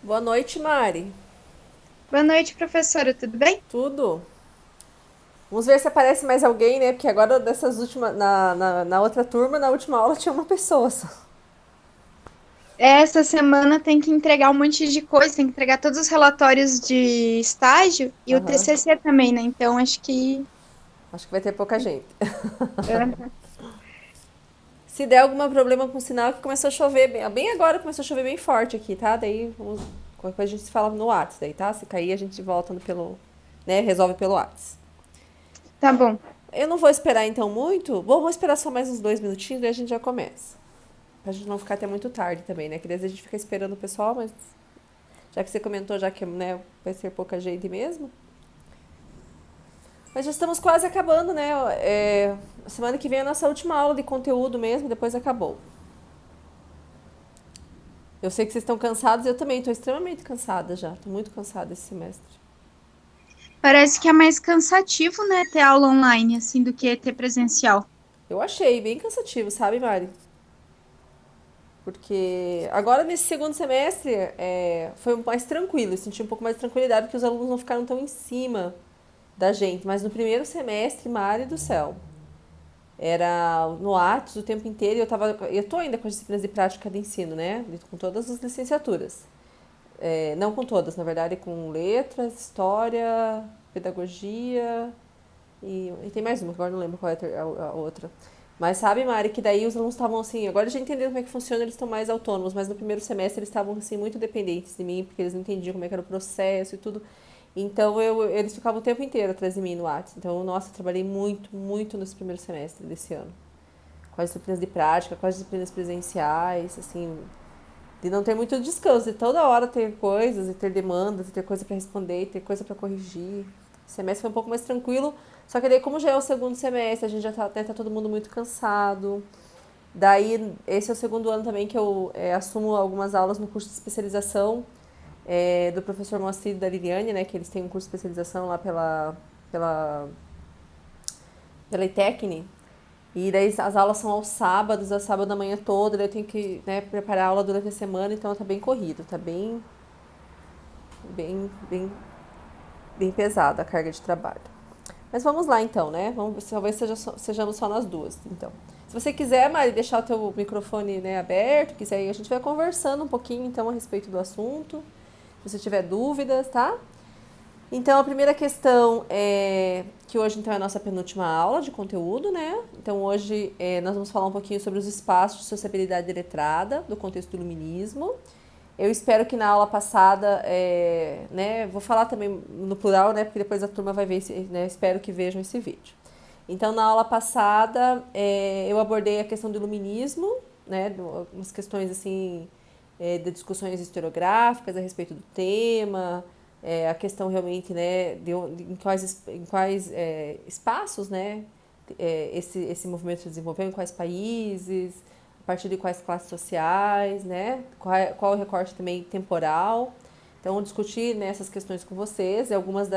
Boa noite, Mari. Boa noite, professora, tudo bem? Tudo? Vamos ver se aparece mais alguém, né? Porque agora dessas últimas. Na outra turma, na última aula, tinha uma pessoa só. Essa semana tem que entregar um monte de coisa, tem que entregar todos os relatórios de estágio e o Aham. TCC também, né? Então acho que. Acho que vai ter pouca gente. Aham. Se der algum problema com o sinal, que começou a chover bem agora, começou a chover bem forte aqui, tá? Daí qualquer coisa a gente se fala no WhatsApp, daí, tá? Se cair, a gente volta pelo. Né? Resolve pelo WhatsApp. Tá bom. Eu não vou esperar então muito. Bom, vou esperar só mais uns 2 minutinhos, daí a gente já começa. Pra gente não ficar até muito tarde também, né? Que às vezes a gente fica esperando o pessoal, mas já que você comentou, já que né, vai ser pouca gente mesmo. Mas já estamos quase acabando, né? Semana que vem é a nossa última aula de conteúdo mesmo, depois acabou. Eu sei que vocês estão cansados, eu também estou extremamente cansada já. Estou muito cansada esse semestre. Parece que é mais cansativo, né, ter aula online, assim, do que ter presencial. Eu achei bem cansativo, sabe, Mari? Porque agora nesse segundo semestre foi mais tranquilo, eu senti um pouco mais de tranquilidade porque os alunos não ficaram tão em cima da gente. Mas no primeiro semestre, Mari do céu, era no Atos o tempo inteiro e eu tô ainda com as disciplinas de prática de ensino, né? Com todas as licenciaturas. Não com todas, na verdade, com letras, história, pedagogia e tem mais uma, que agora não lembro qual é a outra. Mas sabe, Mari, que daí os alunos estavam assim, agora já entenderam como é que funciona, eles estão mais autônomos, mas no primeiro semestre eles estavam assim muito dependentes de mim, porque eles não entendiam como é que era o processo e tudo. Então eles ficavam o tempo inteiro atrás de mim no WhatsApp. Então, nossa, eu trabalhei muito, muito nesse primeiro semestre desse ano. Com as disciplinas de prática, com as disciplinas presenciais, assim, de não ter muito descanso, de toda hora ter coisas, e ter demandas, e ter coisa para responder, e ter coisa para corrigir. O semestre foi um pouco mais tranquilo, só que daí como já é o segundo semestre, a gente já tá todo mundo muito cansado. Daí, esse é o segundo ano também que eu assumo algumas aulas no curso de especialização do professor Moacir e da Liliane, né, que eles têm um curso de especialização lá pela, pela ITECNI. E daí as aulas são aos sábados, a sábado da manhã toda, daí eu tenho que né, preparar a aula durante a semana, então tá bem corrido, tá bem, bem, bem pesada a carga de trabalho. Mas vamos lá então, né? Talvez sejamos só nós duas, então. Se você quiser, Mari, deixar o teu microfone né, aberto, quiser, a gente vai conversando um pouquinho então a respeito do assunto. Se você tiver dúvidas, tá? Então, a primeira questão é que hoje então é a nossa penúltima aula de conteúdo, né? Então, hoje nós vamos falar um pouquinho sobre os espaços de sociabilidade letrada, do contexto do iluminismo. Eu espero que na aula passada, né, vou falar também no plural, né, porque depois a turma vai ver, né, espero que vejam esse vídeo. Então, na aula passada, eu abordei a questão do iluminismo, né, umas questões assim, de discussões historiográficas a respeito do tema, a questão realmente, né, em quais espaços, né, esse movimento se desenvolveu, em quais países, a partir de quais classes sociais, né, qual o recorte também temporal. Então, discutir né, essas questões com vocês, algumas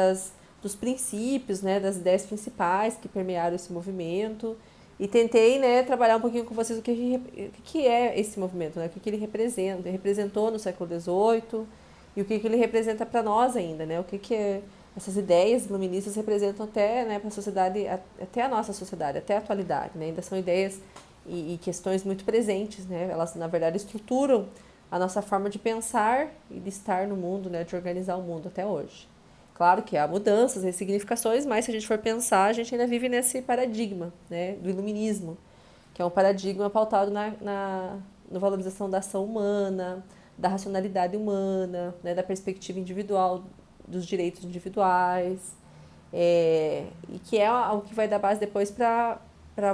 dos princípios, né, das ideias principais que permearam esse movimento. E tentei né, trabalhar um pouquinho com vocês o que é esse movimento, né, o que ele representa, representou no século XVIII e o que ele representa para nós ainda, né, o que essas ideias iluministas representam até né, para a sociedade, até a nossa sociedade, até a atualidade. Né, ainda são ideias e questões muito presentes, né, elas na verdade estruturam a nossa forma de pensar e de estar no mundo, né, de organizar o mundo até hoje. Claro que há mudanças, ressignificações, mas se a gente for pensar, a gente ainda vive nesse paradigma né, do iluminismo, que é um paradigma pautado na valorização da ação humana, da racionalidade humana, né, da perspectiva individual, dos direitos individuais, e que é algo que vai dar base depois para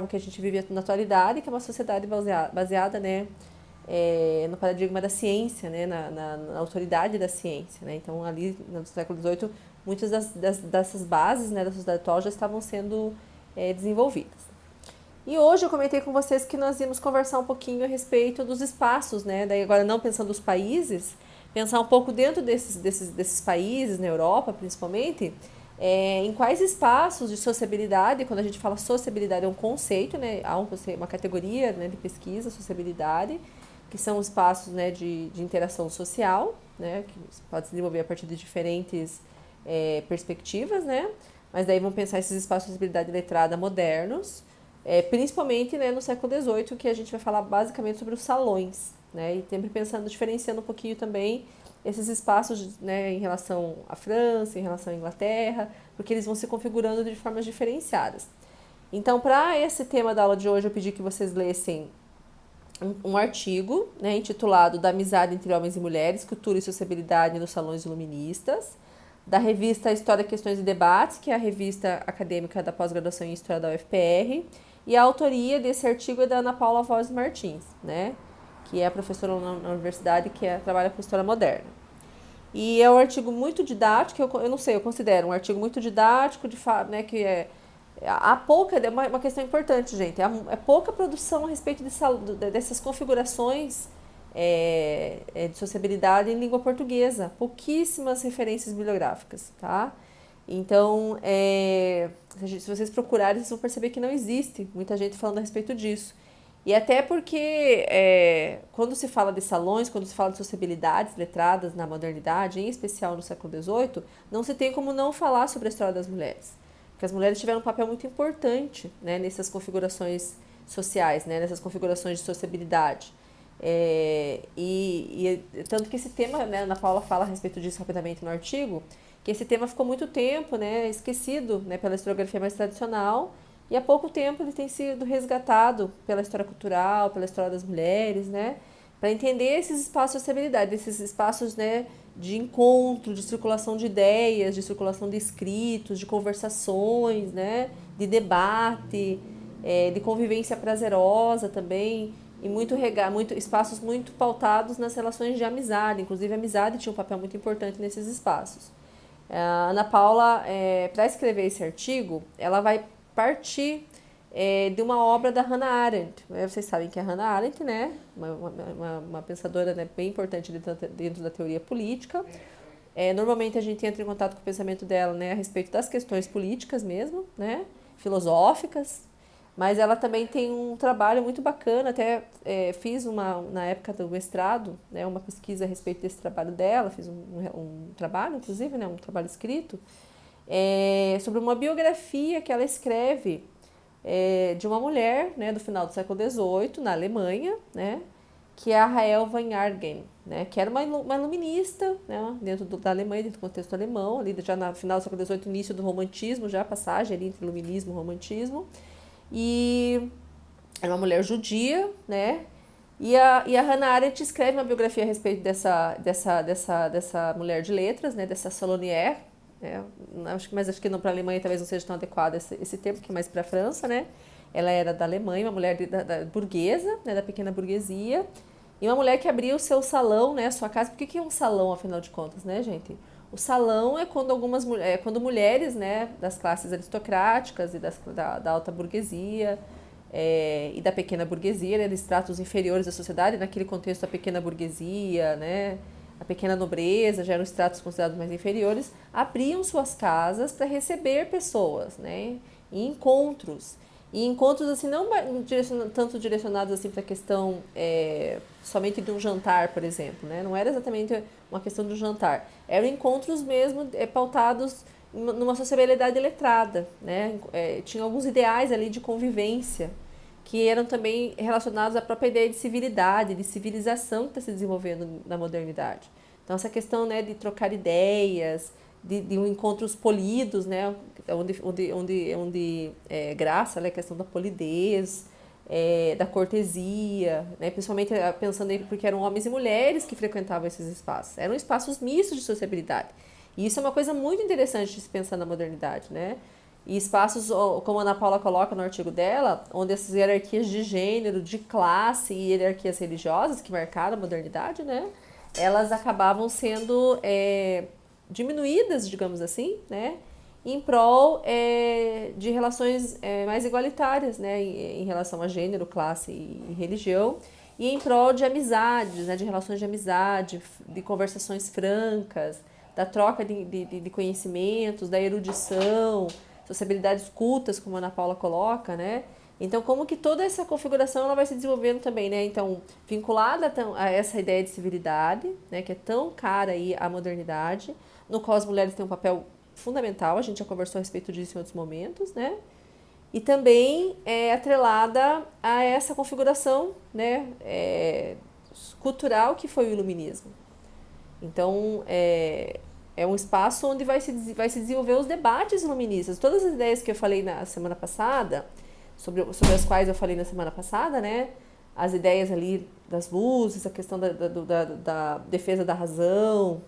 o que a gente vive na atualidade, que é uma sociedade baseada né, no paradigma da ciência, né, na autoridade da ciência. Né? Então, ali no século XVIII, muitas dessas bases né, da sociedade atual já estavam sendo desenvolvidas. E hoje eu comentei com vocês que nós íamos conversar um pouquinho a respeito dos espaços, né? Daí agora não pensando nos países, pensar um pouco dentro desses países, na Europa principalmente, em quais espaços de sociabilidade, quando a gente fala sociabilidade é um conceito, né? Há uma categoria né, de pesquisa, sociabilidade, que são espaços né, de interação social. né, que pode se desenvolver a partir de diferentes perspectivas, né, mas daí vamos pensar esses espaços de acessibilidade letrada modernos, principalmente, né, no século XVIII, que a gente vai falar basicamente sobre os salões, né, e sempre pensando, diferenciando um pouquinho também esses espaços, né, em relação à França, em relação à Inglaterra, porque eles vão se configurando de formas diferenciadas. Então, para esse tema da aula de hoje, eu pedi que vocês lessem um artigo, né, intitulado Da Amizade entre Homens e Mulheres, Cultura e Sociabilidade nos Salões Iluministas, da revista História, Questões e Debates, que é a revista acadêmica da pós-graduação em História da UFPR, e a autoria desse artigo é da Ana Paula Voz Martins, né, que é a professora na universidade que trabalha com História Moderna. E é um artigo muito didático, eu não sei, eu considero um artigo muito didático, né, que há pouca, é uma questão importante, gente, é pouca produção a respeito dessas configurações de sociabilidade em língua portuguesa, pouquíssimas referências bibliográficas, tá? Então, se vocês procurarem, vocês vão perceber que não existe muita gente falando a respeito disso. E até porque, quando se fala de salões, quando se fala de sociabilidades letradas na modernidade, em especial no século XVIII, não se tem como não falar sobre a história das mulheres. Porque as mulheres tiveram um papel muito importante, né, nessas configurações sociais, né, nessas configurações de sociabilidade. Tanto que esse tema, né, a Ana Paula fala a respeito disso rapidamente no artigo, que esse tema ficou muito tempo, né, esquecido, né, pela historiografia mais tradicional, e há pouco tempo ele tem sido resgatado pela história cultural, pela história das mulheres, né, para entender esses espaços de sociabilidade, esses espaços, né, de encontro, de circulação de ideias, de circulação de escritos, de conversações, né, de debate, de convivência prazerosa também, e muito espaços muito pautados nas relações de amizade. Inclusive, a amizade tinha um papel muito importante nesses espaços. A Ana Paula, para escrever esse artigo, ela vai partir de uma obra da Hannah Arendt. Vocês sabem que a Hannah Arendt, né, uma pensadora, né, bem importante dentro da teoria política. Normalmente a gente entra em contato com o pensamento dela, né, a respeito das questões políticas mesmo, né, filosóficas, mas ela também tem um trabalho muito bacana, até fiz na época do mestrado, né, uma pesquisa a respeito desse trabalho dela, fiz um trabalho, inclusive, né, um trabalho escrito, sobre uma biografia que ela escreve de uma mulher, né, do final do século XVIII, na Alemanha, né, que é a Rahel van Argen, né, que era uma iluminista, né, dentro da Alemanha, dentro do contexto alemão, ali já no final do século XVIII, início do romantismo, já a passagem ali entre iluminismo e romantismo, e era uma mulher judia, né, e a Hannah Arendt escreve uma biografia a respeito dessa mulher de letras, né, dessa Salonière, mas acho que não para a Alemanha talvez não seja tão adequado esse termo, que é mais para a França, né? Ela era da Alemanha, uma mulher da burguesa, né, da pequena burguesia, e uma mulher que abria o seu salão, né, a sua casa. Por que é um salão, afinal de contas, né, gente? O salão é quando quando mulheres, né, das classes aristocráticas e da alta burguesia e da pequena burguesia, né, dos estratos inferiores da sociedade, naquele contexto a pequena burguesia, né, a pequena nobreza, já eram estratos considerados mais inferiores, abriam suas casas para receber pessoas, né, em encontros. E encontros assim, não tanto direcionados assim, para a questão somente de um jantar, por exemplo, né? Não era exatamente uma questão de um jantar. Eram encontros mesmo pautados numa sociabilidade letrada, né? Tinha alguns ideais ali de convivência que eram também relacionados à própria ideia de civilidade, de civilização que está se desenvolvendo na modernidade. Então, essa questão, né, de trocar ideias, de encontros polidos, né, onde graça, né, a questão da polidez, da cortesia, né, principalmente pensando aí porque eram homens e mulheres que frequentavam esses espaços. Eram espaços mistos de sociabilidade. E isso é uma coisa muito interessante de se pensar na modernidade, né? E espaços, como a Ana Paula coloca no artigo dela, onde essas hierarquias de gênero, de classe e hierarquias religiosas que marcaram a modernidade, né, elas acabavam sendo diminuídas, digamos assim, né, em prol de relações mais igualitárias, né, em relação a gênero, classe e religião, e em prol de amizades, né, de relações de amizade, de conversações francas, da troca de conhecimentos, da erudição, sociabilidades cultas, como a Ana Paula coloca, né? Então, como que toda essa configuração ela vai se desenvolvendo também, né? Então, vinculada a essa ideia de civilidade, né, que é tão cara aí à modernidade, no qual as mulheres têm um papel fundamental, a gente já conversou a respeito disso em outros momentos, né? E também é atrelada a essa configuração, né, cultural que foi o iluminismo. Então, é um espaço onde vai se desenvolver os debates iluministas. Todas as ideias que eu falei na semana passada, sobre as quais eu falei na semana passada, né? As ideias ali das luzes, a questão da defesa da razão,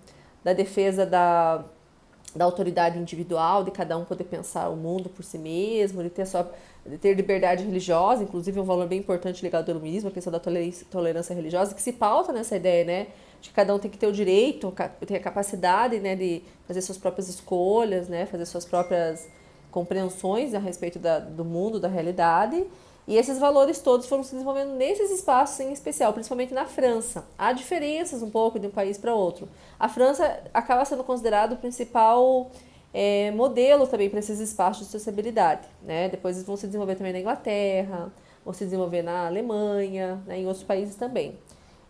da defesa da autoridade individual, de cada um poder pensar o mundo por si mesmo, de ter liberdade religiosa, inclusive um valor bem importante ligado ao iluminismo, a questão da tolerância religiosa, que se pauta nessa ideia, né, de que cada um tem que ter o direito, ter a capacidade, né, de fazer suas próprias escolhas, né, fazer suas próprias compreensões a respeito do mundo, da realidade. E esses valores todos foram se desenvolvendo nesses espaços em especial, principalmente na França. Há diferenças um pouco de um país para outro. A França acaba sendo considerado o principal modelo também para esses espaços de sociabilidade, né? Depois eles vão se desenvolver também na Inglaterra, vão se desenvolver na Alemanha, né? Em outros países também.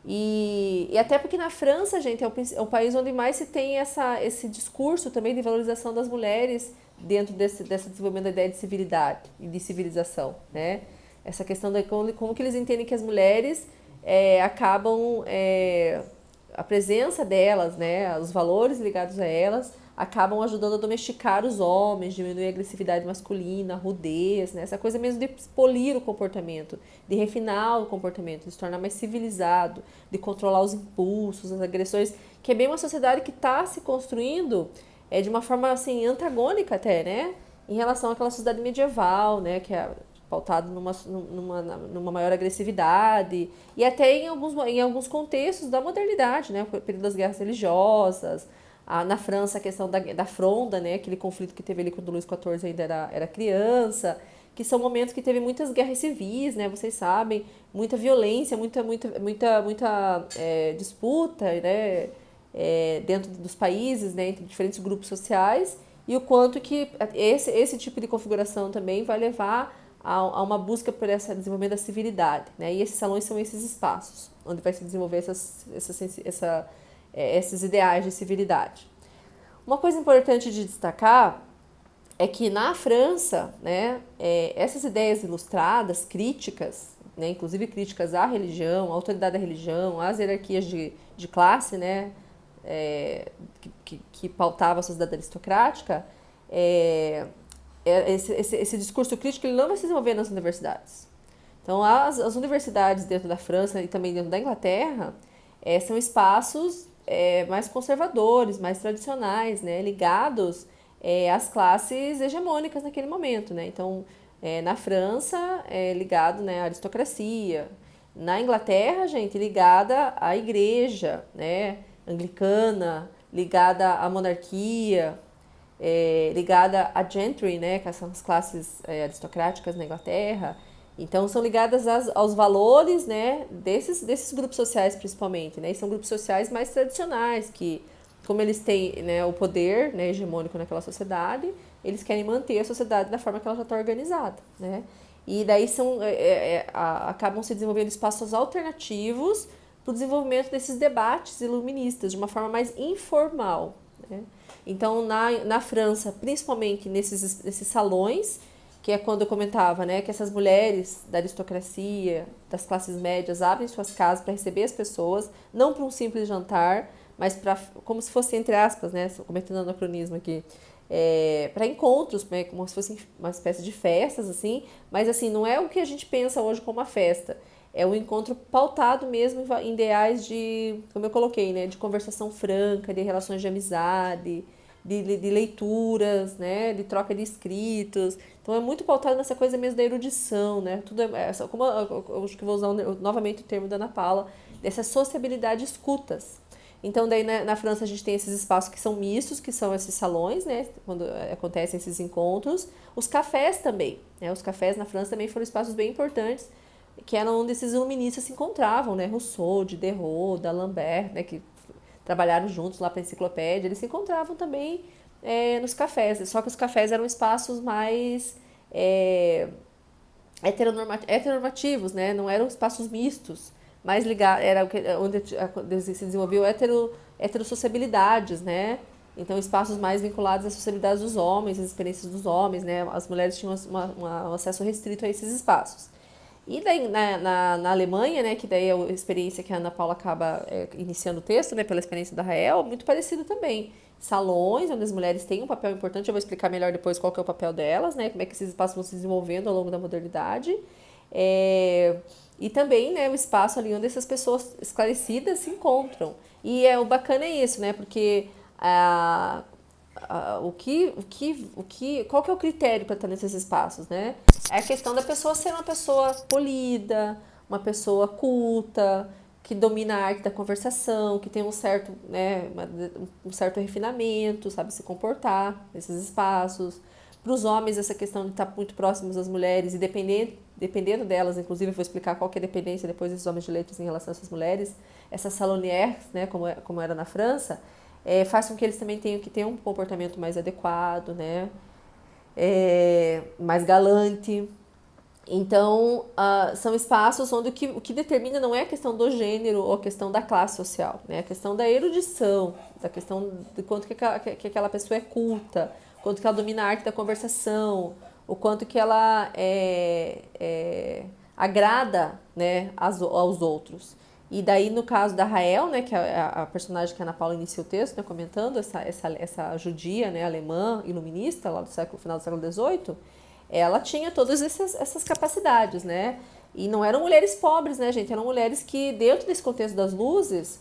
E até porque na França, gente, é o país onde mais se tem esse discurso também de valorização das mulheres dentro desse desenvolvimento da ideia de civilidade e de civilização, né? Essa questão de como que eles entendem que as mulheres acabam, a presença delas, né, os valores ligados a elas, acabam ajudando a domesticar os homens, diminuir a agressividade masculina, a rudez, né, essa coisa mesmo de polir o comportamento, de refinar o comportamento, de se tornar mais civilizado, de controlar os impulsos, as agressões, que é bem uma sociedade que está se construindo de uma forma assim, antagônica até, né, em relação àquela sociedade medieval, né, que é pautado numa maior agressividade e até em alguns contextos da modernidade, né? O período das guerras religiosas, na França a questão da Fronda, né? Aquele conflito que teve ali quando Luís XIV ainda era criança, que são momentos que teve muitas guerras civis, né? Vocês sabem, muita violência, muita disputa, né? Dentro dos países, né? Entre diferentes grupos sociais, e o quanto que esse tipo de configuração também vai levar a uma busca por esse desenvolvimento da civilidade, né? E esses salões são esses espaços onde vai se desenvolver esses ideais de civilidade. Uma coisa importante de destacar é que na França, né, essas ideias ilustradas, críticas, né, inclusive críticas à religião, à autoridade da religião, às hierarquias de classe, né, que pautava a sociedade aristocrática, esse discurso crítico ele não vai se desenvolver nas universidades. Então, as universidades dentro da França e também dentro da Inglaterra são espaços mais conservadores, mais tradicionais, né, ligados às classes hegemônicas naquele momento, né? Então, na França, ligado, né, à aristocracia. Na Inglaterra, gente, ligada à igreja, né, anglicana, ligada à monarquia, ligada à gentry, né, que são as classes aristocráticas na Inglaterra. Então, são ligadas aos valores, né, desses grupos sociais, principalmente, né, e são grupos sociais mais tradicionais, que, como eles têm, né, o poder, né, hegemônico naquela sociedade, eles querem manter a sociedade da forma que ela já está organizada, né, e daí acabam se desenvolvendo espaços alternativos para o desenvolvimento desses debates iluministas de uma forma mais informal, né. Então, na França, principalmente nesses salões, que é quando eu comentava, né, que essas mulheres da aristocracia, das classes médias, abrem suas casas para receber as pessoas, não para um simples jantar, mas como se fosse, entre aspas, né, cometendo anacronismo aqui, para encontros, né, como se fosse uma espécie de festas, assim, mas assim, não é o que a gente pensa hoje como uma festa. É um encontro pautado mesmo em ideais de, como eu coloquei, né, de conversação franca, de relações de amizade, de leituras, né, de troca de escritos. Então é muito pautado nessa coisa mesmo da erudição, né? Tudo como eu acho que vou usar novamente o termo da Ana Paula, dessa sociabilidade escutas. Então daí na França a gente tem esses espaços que são mistos, que são esses salões, né, quando acontecem esses encontros, os cafés também, né? Os cafés na França também foram espaços bem importantes, que eram onde esses iluministas se encontravam, né? Rousseau, Diderot, d'Alembert, né, que trabalharam juntos lá para a enciclopédia, eles se encontravam também nos cafés, só que os cafés eram espaços mais heteronormativos, né? Não eram espaços mistos, mais ligados, era onde se desenvolveu heterossociabilidades, né? Então, espaços mais vinculados às sociabilidades dos homens, às experiências dos homens, né? As mulheres tinham um acesso restrito a esses espaços. E daí, na Alemanha, né, que daí é a experiência que a Ana Paula acaba iniciando o texto, né, pela experiência da Rael, muito parecido também. Salões, onde as mulheres têm um papel importante, eu vou explicar melhor depois qual que é o papel delas, né, como é que esses espaços vão se desenvolvendo ao longo da modernidade. E também, né, o espaço ali onde essas pessoas esclarecidas se encontram. E o bacana é isso, né, porque qual que é o critério para estar nesses espaços, né? É a questão da pessoa ser uma pessoa polida, uma pessoa culta, que domina a arte da conversação, que tem um certo, né, um certo refinamento, sabe se comportar nesses espaços. Para os homens, essa questão de estar muito próximos das mulheres e dependendo delas, inclusive eu vou explicar qual que é a dependência depois desses homens de letras em relação a essas mulheres, essas salonières, né, como era na França, faz com que eles também tenham que ter um comportamento mais adequado, né, mais galante. Então, são espaços onde o que determina não é a questão do gênero ou a questão da classe social, né? A questão da erudição, da questão de quanto que aquela pessoa é culta, quanto que ela domina a arte da conversação, o quanto que ela agrada, né, aos outros. E daí, no caso da Rael, né, que é a personagem que a Ana Paula inicia o texto, né, comentando, essa judia, né, alemã, iluminista, lá do final do século XVIII, ela tinha todas essas capacidades, né? E não eram mulheres pobres, né, gente? Eram mulheres que, dentro desse contexto das luzes,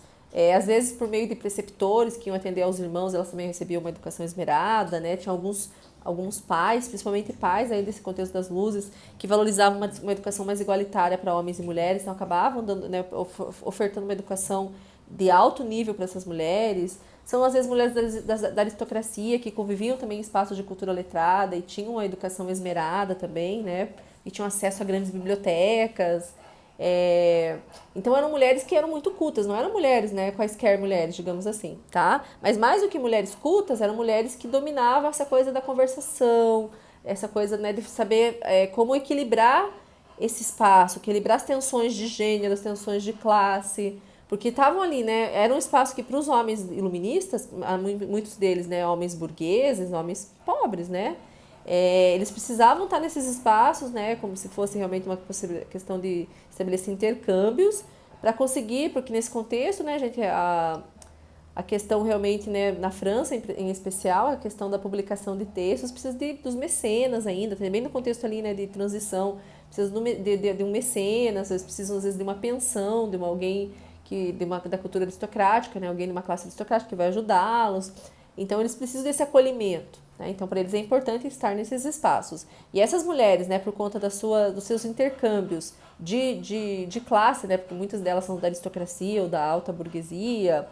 às vezes por meio de preceptores que iam atender aos irmãos, elas também recebiam uma educação esmerada, né? Tinha alguns pais, principalmente pais aí desse contexto das luzes, que valorizavam uma educação mais igualitária para homens e mulheres, então acabavam dando, né, ofertando uma educação de alto nível para essas mulheres. São, às vezes, mulheres da aristocracia que conviviam também em espaços de cultura letrada e tinham uma educação esmerada também, né? E tinham acesso a grandes bibliotecas. Então, eram mulheres que eram muito cultas, não eram mulheres, né? Quaisquer mulheres, digamos assim, tá? Mas mais do que mulheres cultas, eram mulheres que dominavam essa coisa da conversação, essa coisa, né, de saber como equilibrar esse espaço, equilibrar as tensões de gênero, as tensões de classe, porque estavam ali, né? Era um espaço que para os homens iluministas, muitos deles, né, homens burgueses, homens pobres, né? Eles precisavam estar nesses espaços, né, como se fosse realmente uma questão de estabelecer intercâmbios para conseguir, porque nesse contexto, né, gente, a questão realmente, né, na França em especial, a questão da publicação de textos precisa dos mecenas ainda, também no contexto ali, né, de transição, precisa de um mecenas, eles precisam às vezes de uma pensão, de alguém da cultura aristocrática, né, alguém de uma classe aristocrática que vai ajudá-los. Então eles precisam desse acolhimento, né? Então para eles é importante estar nesses espaços. E essas mulheres, né, por conta dos seus intercâmbios de classe, né, porque muitas delas são da aristocracia ou da alta burguesia,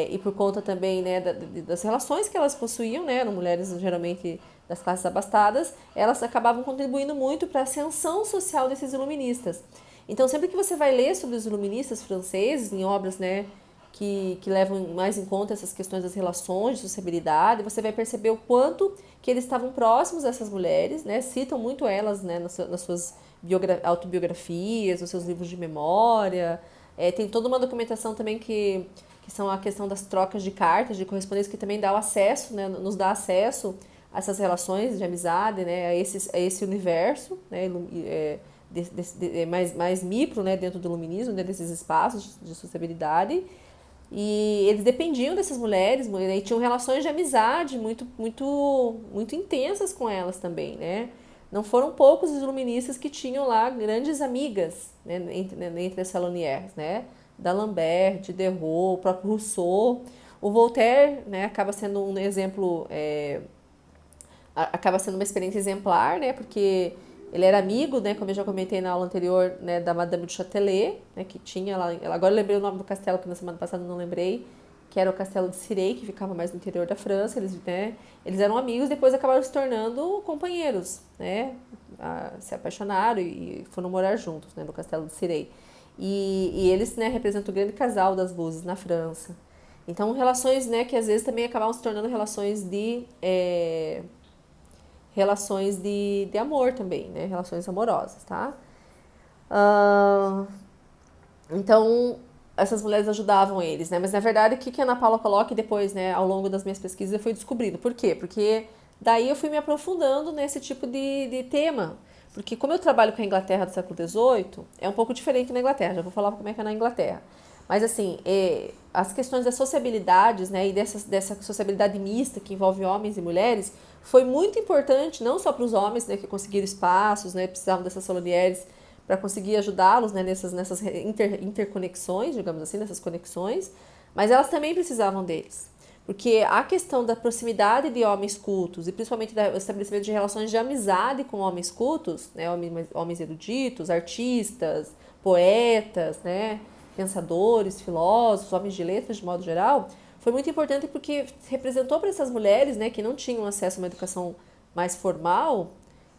e por conta também, né, das relações que elas possuíam, né, eram mulheres geralmente das classes abastadas, elas acabavam contribuindo muito para a ascensão social desses iluministas. Então, sempre que você vai ler sobre os iluministas franceses, em obras, né, que levam mais em conta essas questões das relações, de sociabilidade, você vai perceber o quanto que eles estavam próximos dessas mulheres, né, citam muito elas, né, nas suas autobiografias, nos seus livros de memória. Tem toda uma documentação também que são a questão das trocas de cartas, de correspondência, que também dá o acesso, né, nos dá acesso a essas relações de amizade, né, a esse universo, né, mais micro, né, dentro do iluminismo, dentro desses espaços de sociabilidade. E eles dependiam dessas mulheres, e tinham relações de amizade muito, muito, muito intensas com elas também, né? Não foram poucos os iluministas que tinham lá grandes amigas, né, entre as salonières, né? D'Alembert, Diderot, o próprio Rousseau. O Voltaire, né, acaba sendo um exemplo, acaba sendo uma experiência exemplar, né? Porque ele era amigo, né, como eu já comentei na aula anterior, né, da Madame du Châtelet, né, que tinha lá, agora eu lembrei o nome do castelo, que na semana passada eu não lembrei, que era o castelo de Cirey, que ficava mais no interior da França. Eles eram amigos, depois acabaram se tornando companheiros, né, se apaixonaram e foram morar juntos, né, no castelo de Cirey. E eles, né, representam o grande casal das luzes na França. Então, relações, né, que às vezes também acabavam se tornando relações relações de amor também, né? Relações amorosas, tá? Ah, então, essas mulheres ajudavam eles, né? Mas na verdade, o que que a Ana Paula coloca e depois, né, ao longo das minhas pesquisas, eu fui descobrindo. Por quê? Porque daí eu fui me aprofundando nesse tipo de tema. Porque como eu trabalho com a Inglaterra do século XVIII, é um pouco diferente na Inglaterra. Já vou falar como é que é na Inglaterra. Mas assim, as questões das sociabilidades, né, e dessa sociabilidade mista que envolve homens e mulheres, foi muito importante, não só para os homens, né, que conseguiram espaços, né, precisavam dessas solidariedades para conseguir ajudá-los, né, nessas interconexões, digamos assim, nessas conexões, mas elas também precisavam deles. Porque a questão da proximidade de homens cultos e principalmente do estabelecimento de relações de amizade com homens cultos, né, homens eruditos, artistas, poetas, né, pensadores, filósofos, homens de letras de modo geral, foi muito importante porque representou para essas mulheres, né, que não tinham acesso a uma educação mais formal,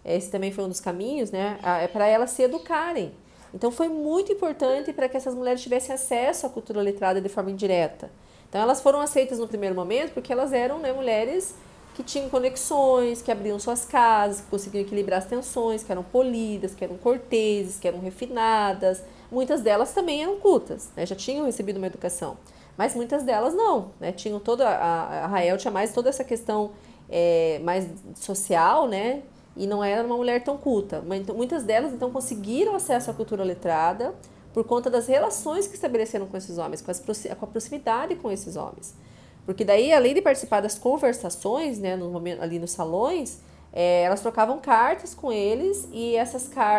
esse também foi um dos caminhos, né, para elas se educarem. Então foi muito importante para que essas mulheres tivessem acesso à cultura letrada de forma indireta. Então elas foram aceitas no primeiro momento porque elas eram, né, mulheres que tinham conexões, que abriam suas casas, que conseguiam equilibrar as tensões, que eram polidas, que eram corteses, que eram refinadas. Muitas delas também eram cultas, né, já tinham recebido uma educação. Mas muitas delas não, né, tinham toda a Rael tinha mais toda essa questão mais social, né, e não era uma mulher tão culta. Mas, então, muitas delas então conseguiram acesso à cultura letrada por conta das relações que estabeleceram com esses homens, com a proximidade com esses homens. Porque daí, além de participar das conversações, né, ali nos salões, elas trocavam cartas com eles e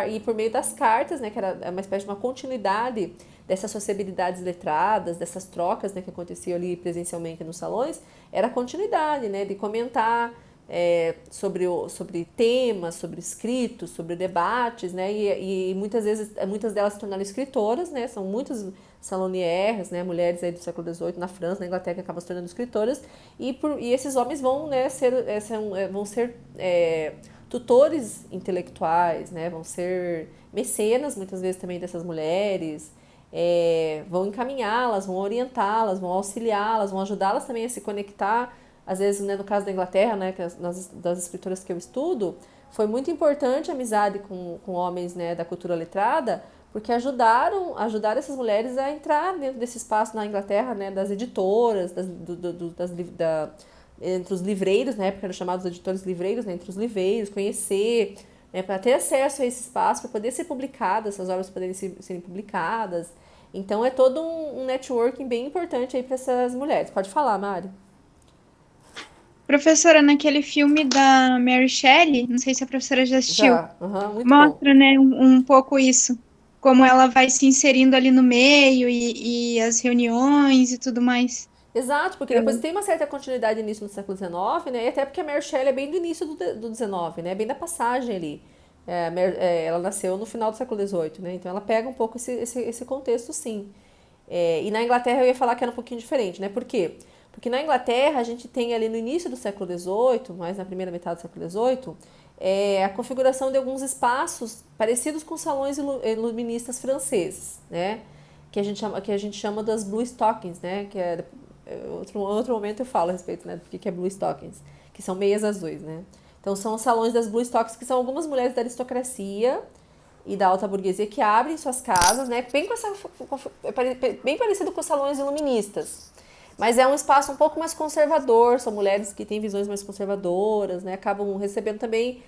e por meio das cartas, né, que era uma espécie de uma continuidade dessas sociabilidades letradas, dessas trocas, né, que aconteciam ali presencialmente nos salões, era a continuidade, né, de comentar sobre temas, sobre escritos, sobre debates, né? E muitas vezes, muitas delas se tornaram escritoras, né? São muitas salonières, né? Mulheres aí do século XVIII na França, na Inglaterra, que acabam se tornando escritoras. E esses homens vão, né, vão ser tutores intelectuais, né? Vão ser mecenas, muitas vezes também dessas mulheres. Vão encaminhá-las, vão orientá-las, vão auxiliá-las, vão ajudá-las também a se conectar. Às vezes, né, no caso da Inglaterra, né, das escritoras que eu estudo, foi muito importante a amizade com homens, né, da cultura letrada, porque ajudaram essas mulheres a entrar dentro desse espaço na Inglaterra, né, das editoras, entre os livreiros, na época eram chamados editores livreiros, né, entre os livreiros, conhecer, né, para ter acesso a esse espaço, para poder ser publicadas, essas obras poderem serem publicadas. Então, é todo um networking bem importante aí para essas mulheres. Pode falar, Mari. Professora, naquele filme da Mary Shelley, não sei se a professora já assistiu, Já, muito bom. mostra, né, um pouco isso. Como ela vai se inserindo ali no meio e as reuniões e tudo mais. Exato, porque depois tem uma certa continuidade nisso no século XIX, né? E até porque a Mary Shelley é bem do início do XIX, né? Bem da passagem ali. Ela nasceu no final do século XVIII, né? Então ela pega um pouco esse contexto, sim. E na Inglaterra eu ia falar que era um pouquinho diferente, né? Por quê? Porque na Inglaterra a gente tem ali no início do século XVIII, mais na primeira metade do século XVIII, a configuração de alguns espaços parecidos com salões iluministas franceses, né? Que a gente chama das Blue Stockings, né? Que outro momento eu falo a respeito, né? Do que é Blue Stockings, que são meias azuis, né? Então são os salões das Blue Stockings, que são algumas mulheres da aristocracia e da alta burguesia que abrem suas casas, né? Bem parecido com os salões iluministas. Mas é um espaço um pouco mais conservador, são mulheres que têm visões mais conservadoras, né? Acabam recebendo também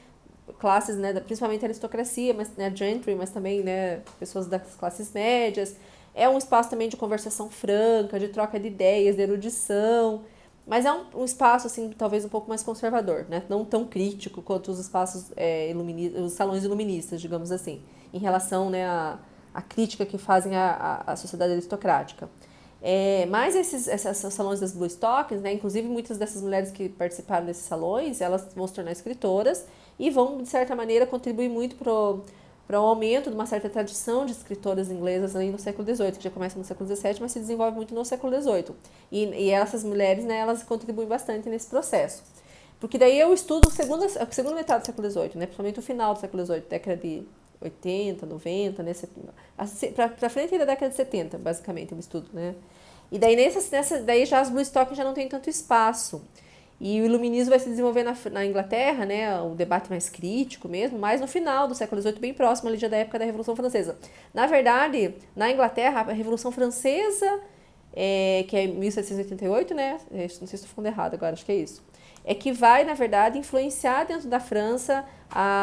classes, né, principalmente a aristocracia, mas, né, gentry, mas também, né, pessoas das classes médias. É um espaço também de conversação franca, de troca de ideias, de erudição, mas é um espaço, assim, talvez um pouco mais conservador, né? Não tão crítico quanto os espaços os salões iluministas, digamos assim, em relação, né, à crítica que fazem à sociedade aristocrática. Mas esses salões das Blue Stockings, né, inclusive muitas dessas mulheres que participaram desses salões, elas vão se tornar escritoras e vão, de certa maneira, contribuir muito para o aumento de uma certa tradição de escritoras inglesas aí no século XVIII, que já começa no século XVII, mas se desenvolve muito no século XVIII. E essas mulheres, né, elas contribuem bastante nesse processo. Porque daí eu estudo a segunda metade do século XVIII, né, principalmente o final do século XVIII, década de 80, 90, né, para frente da década de 70, basicamente, eu estudo, né. E daí, daí já as Blue Stockings já não tem tanto espaço. E o iluminismo vai se desenvolver na Inglaterra, né, o debate mais crítico mesmo, mais no final do século XVIII, bem próximo ali já da época da Revolução Francesa. Na verdade, na Inglaterra, a Revolução Francesa, que é 1788, né, não sei se estou falando errado agora, acho que é isso, é que vai, na verdade, influenciar dentro da França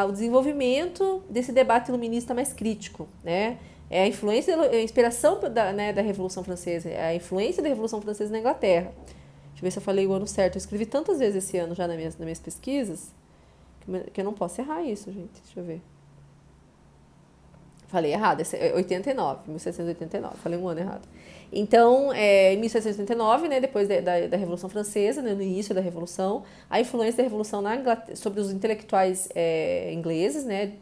o desenvolvimento desse debate iluminista mais crítico, né? É a influência, a inspiração da Revolução Francesa, a influência da Revolução Francesa na Inglaterra. Deixa eu ver se eu falei o ano certo. Eu escrevi tantas vezes esse ano já nas minhas pesquisas que eu não posso errar isso, gente. Deixa eu ver. Falei errado, é 89, 1789. Falei um ano errado. Então, em 1789, né, depois da Revolução Francesa, né, no início da Revolução, a influência da Revolução na Inglaterra, sobre os intelectuais ingleses, né,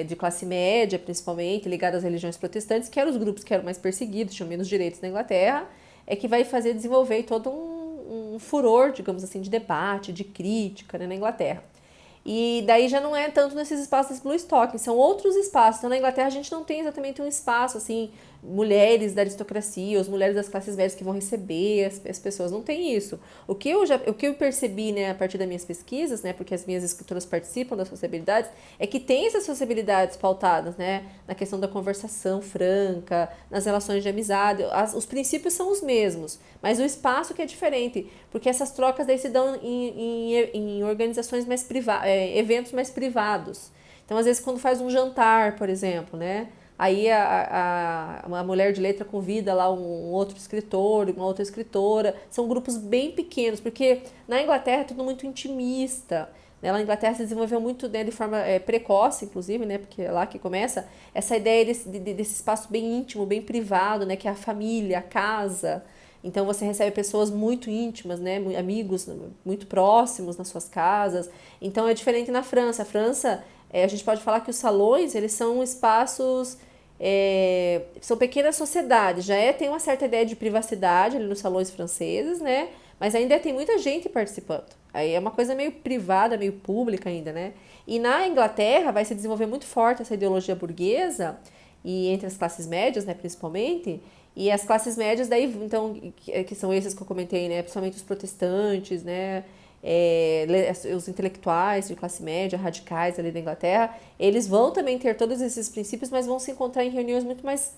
de classe média, principalmente, ligados às religiões protestantes, que eram os grupos que eram mais perseguidos, tinham menos direitos na Inglaterra, é que vai fazer desenvolver todo um furor, digamos assim, de debate, de crítica, né, na Inglaterra. E daí já não é tanto nesses espaços Blue Stocking, são outros espaços. Então na Inglaterra a gente não tem exatamente um espaço assim, mulheres da aristocracia, as mulheres das classes médias que vão receber as pessoas, não tem isso. O que eu percebi, né, a partir das minhas pesquisas, né, porque as minhas escritoras participam das sociabilidades, é que tem essas sociabilidades pautadas, né, na questão da conversação franca, nas relações de amizade, os princípios são os mesmos, mas o espaço que é diferente, porque essas trocas daí se dão em organizações mais privadas, eventos mais privados. Então, às vezes, quando faz um jantar, por exemplo, né? Aí uma mulher de letra convida lá um outro escritor, uma outra escritora. São grupos bem pequenos, porque na Inglaterra é tudo muito intimista. Né? Na Inglaterra se desenvolveu muito, né, de forma precoce, inclusive, né? Porque é lá que começa essa ideia desse espaço bem íntimo, bem privado, né? Que é a família, a casa. Então você recebe pessoas muito íntimas, né, amigos muito próximos nas suas casas. Então é diferente na França. A França, a gente pode falar que os salões, eles são espaços, são pequenas sociedades. Tem uma certa ideia de privacidade ali nos salões franceses, né, mas ainda tem muita gente participando. Aí é uma coisa meio privada, meio pública ainda, né. E na Inglaterra vai se desenvolver muito forte essa ideologia burguesa, e entre as classes médias, né, principalmente. E as classes médias daí, então, que são esses que eu comentei, né, principalmente os protestantes, né, os intelectuais de classe média, radicais ali da Inglaterra, eles vão também ter todos esses princípios, mas vão se encontrar em reuniões muito mais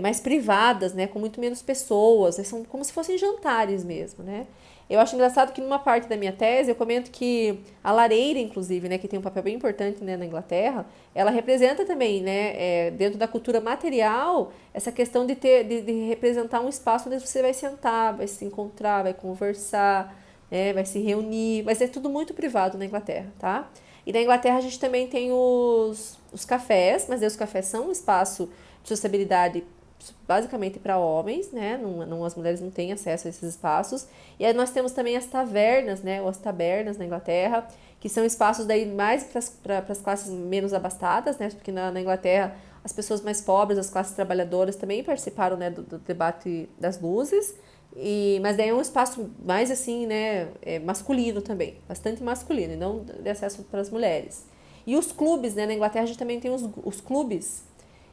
mais privadas, né, com muito menos pessoas, são como se fossem jantares mesmo, né. Eu acho engraçado que numa parte da minha tese eu comento que a lareira, inclusive, né, que tem um papel bem importante, né, na Inglaterra, ela representa também, né, dentro da cultura material, essa questão de representar um espaço onde você vai sentar, vai se encontrar, vai conversar, né, vai se reunir, mas é tudo muito privado na Inglaterra, tá? E na Inglaterra a gente também tem os cafés, mas aí os cafés são um espaço de sociabilidade basicamente para homens, né? As mulheres não têm acesso a esses espaços. E aí nós temos também as tavernas, né? Ou as tabernas na Inglaterra, que são espaços daí mais para as classes menos abastadas, né? Porque na Inglaterra as pessoas mais pobres, as classes trabalhadoras também participaram, né, do debate das luzes. Mas daí é um espaço mais assim, né, masculino também, bastante masculino, e não de acesso para as mulheres. E os clubes, né? Na Inglaterra a gente também tem os clubes,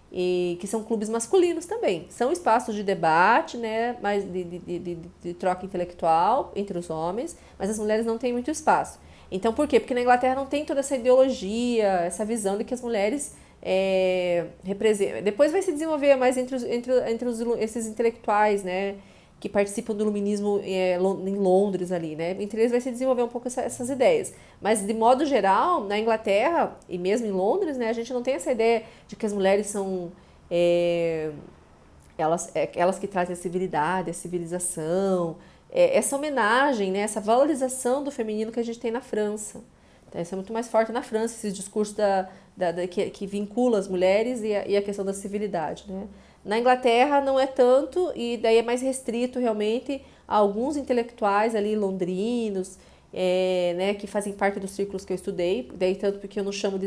que são clubes masculinos também. São espaços de debate, né, mais de troca intelectual entre os homens, mas as mulheres não têm muito espaço. Então, por quê? Porque na Inglaterra não tem toda essa ideologia, essa visão de que as mulheres representam. Depois vai se desenvolver mais entre esses intelectuais, né, que participam do iluminismo em Londres ali, né? Entre eles vai se desenvolver um pouco essas ideias. Mas, de modo geral, na Inglaterra, e mesmo em Londres, né, a gente não tem essa ideia de que as mulheres são elas que trazem a civilidade, a civilização, essa homenagem, né, essa valorização do feminino que a gente tem na França. Então, isso é muito mais forte na França, esse discurso que vincula as mulheres e a questão da civilidade, né? Na Inglaterra não é tanto, e daí é mais restrito realmente a alguns intelectuais ali londrinos, né, que fazem parte dos círculos que eu estudei, daí tanto porque eu chamo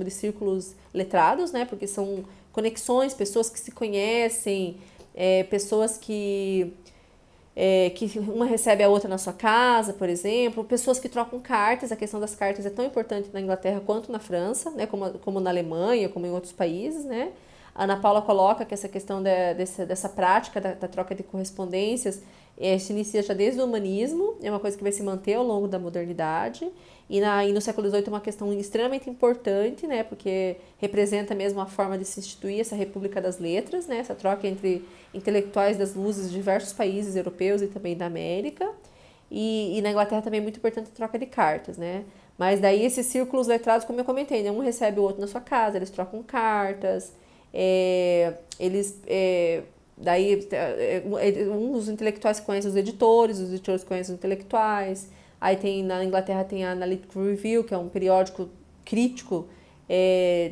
de círculos letrados, né, porque são conexões, pessoas que se conhecem, pessoas que uma recebe a outra na sua casa, por exemplo, pessoas que trocam cartas. A questão das cartas é tão importante na Inglaterra quanto na França, né, como na Alemanha, como em outros países, né. A Ana Paula coloca que essa questão dessa prática da troca de correspondências se inicia já desde o humanismo, é uma coisa que vai se manter ao longo da modernidade, e no século XVIII é uma questão extremamente importante, né, porque representa mesmo a forma de se instituir essa República das Letras, né, essa troca entre intelectuais das luzes de diversos países europeus e também da América, e na Inglaterra também é muito importante a troca de cartas, né, mas daí esses círculos letrados, como eu comentei, né, um recebe o outro na sua casa, eles trocam cartas, eles... daí, um dos intelectuais conhece os editores conhecem os intelectuais. Aí na Inglaterra tem a Analytical Review, que é um periódico crítico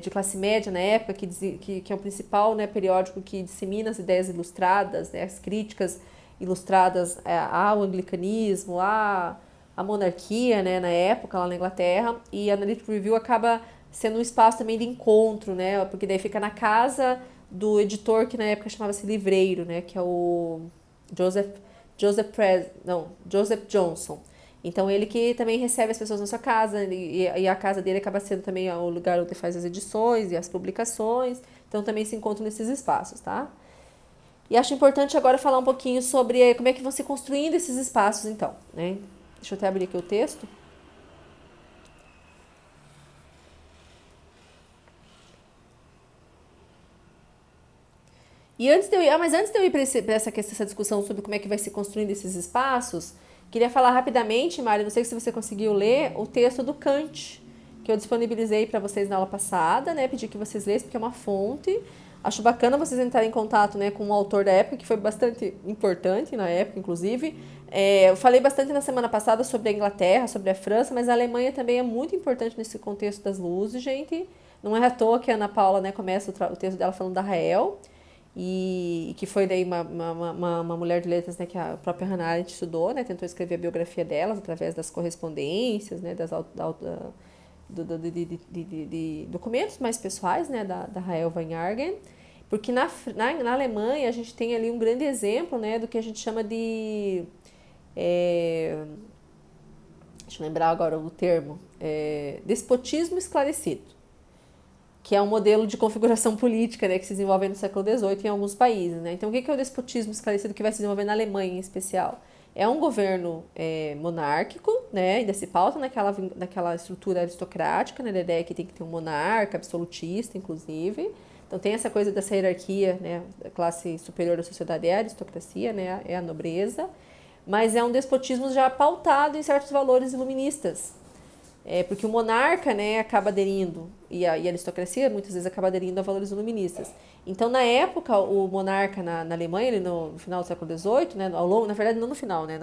de classe média na época, que é o principal, né, periódico que dissemina as ideias ilustradas, né, as críticas ilustradas ao anglicanismo, à monarquia, né, na época lá na Inglaterra. E a Analytical Review acaba sendo um espaço também de encontro, né, porque daí fica na casa do editor que na época chamava-se Livreiro, né, que é o Joseph Johnson. Então ele que também recebe as pessoas na sua casa, e a casa dele acaba sendo também o lugar onde faz as edições e as publicações, então também se encontram nesses espaços, tá? E acho importante agora falar um pouquinho sobre como é que vão se construindo esses espaços, então, né? Deixa eu até abrir aqui o texto. E antes de eu ir para essa discussão sobre como é que vai se construindo esses espaços, queria falar rapidamente, Mari, não sei se você conseguiu ler o texto do Kant, que eu disponibilizei para vocês na aula passada, né? Pedi que vocês lessem, porque é uma fonte. Acho bacana vocês entrarem em contato, né, com um autor da época, que foi bastante importante na época, inclusive. Eu falei bastante na semana passada sobre a Inglaterra, sobre a França, mas a Alemanha também é muito importante nesse contexto das luzes, gente. Não é à toa que a Ana Paula, né, começa o texto dela falando da Rael, e que foi daí uma mulher de letras, né, que a própria Hannah Arendt estudou, né, tentou escrever a biografia delas através das correspondências, né, de documentos mais pessoais, né, da Rael Weingarten, porque na Alemanha a gente tem ali um grande exemplo, né, do que a gente chama de... deixa eu lembrar agora o termo, despotismo esclarecido, que é um modelo de configuração política, né, que se desenvolve no século XVIII em alguns países, né? Então, o que é o despotismo esclarecido que vai se desenvolver na Alemanha em especial? É um governo monárquico, né? Ainda se pauta naquela estrutura aristocrática, né? Da ideia que tem que ter um monarca, absolutista, inclusive. Então, tem essa coisa dessa hierarquia, né? A classe superior da sociedade é a aristocracia, né? É a nobreza. Mas é um despotismo já pautado em certos valores iluministas. Porque o monarca, né, acaba aderindo, e a aristocracia muitas vezes acaba aderindo a valores iluministas. Então, na época, o monarca na Alemanha, no final do século XVIII, né, na verdade não no final, né,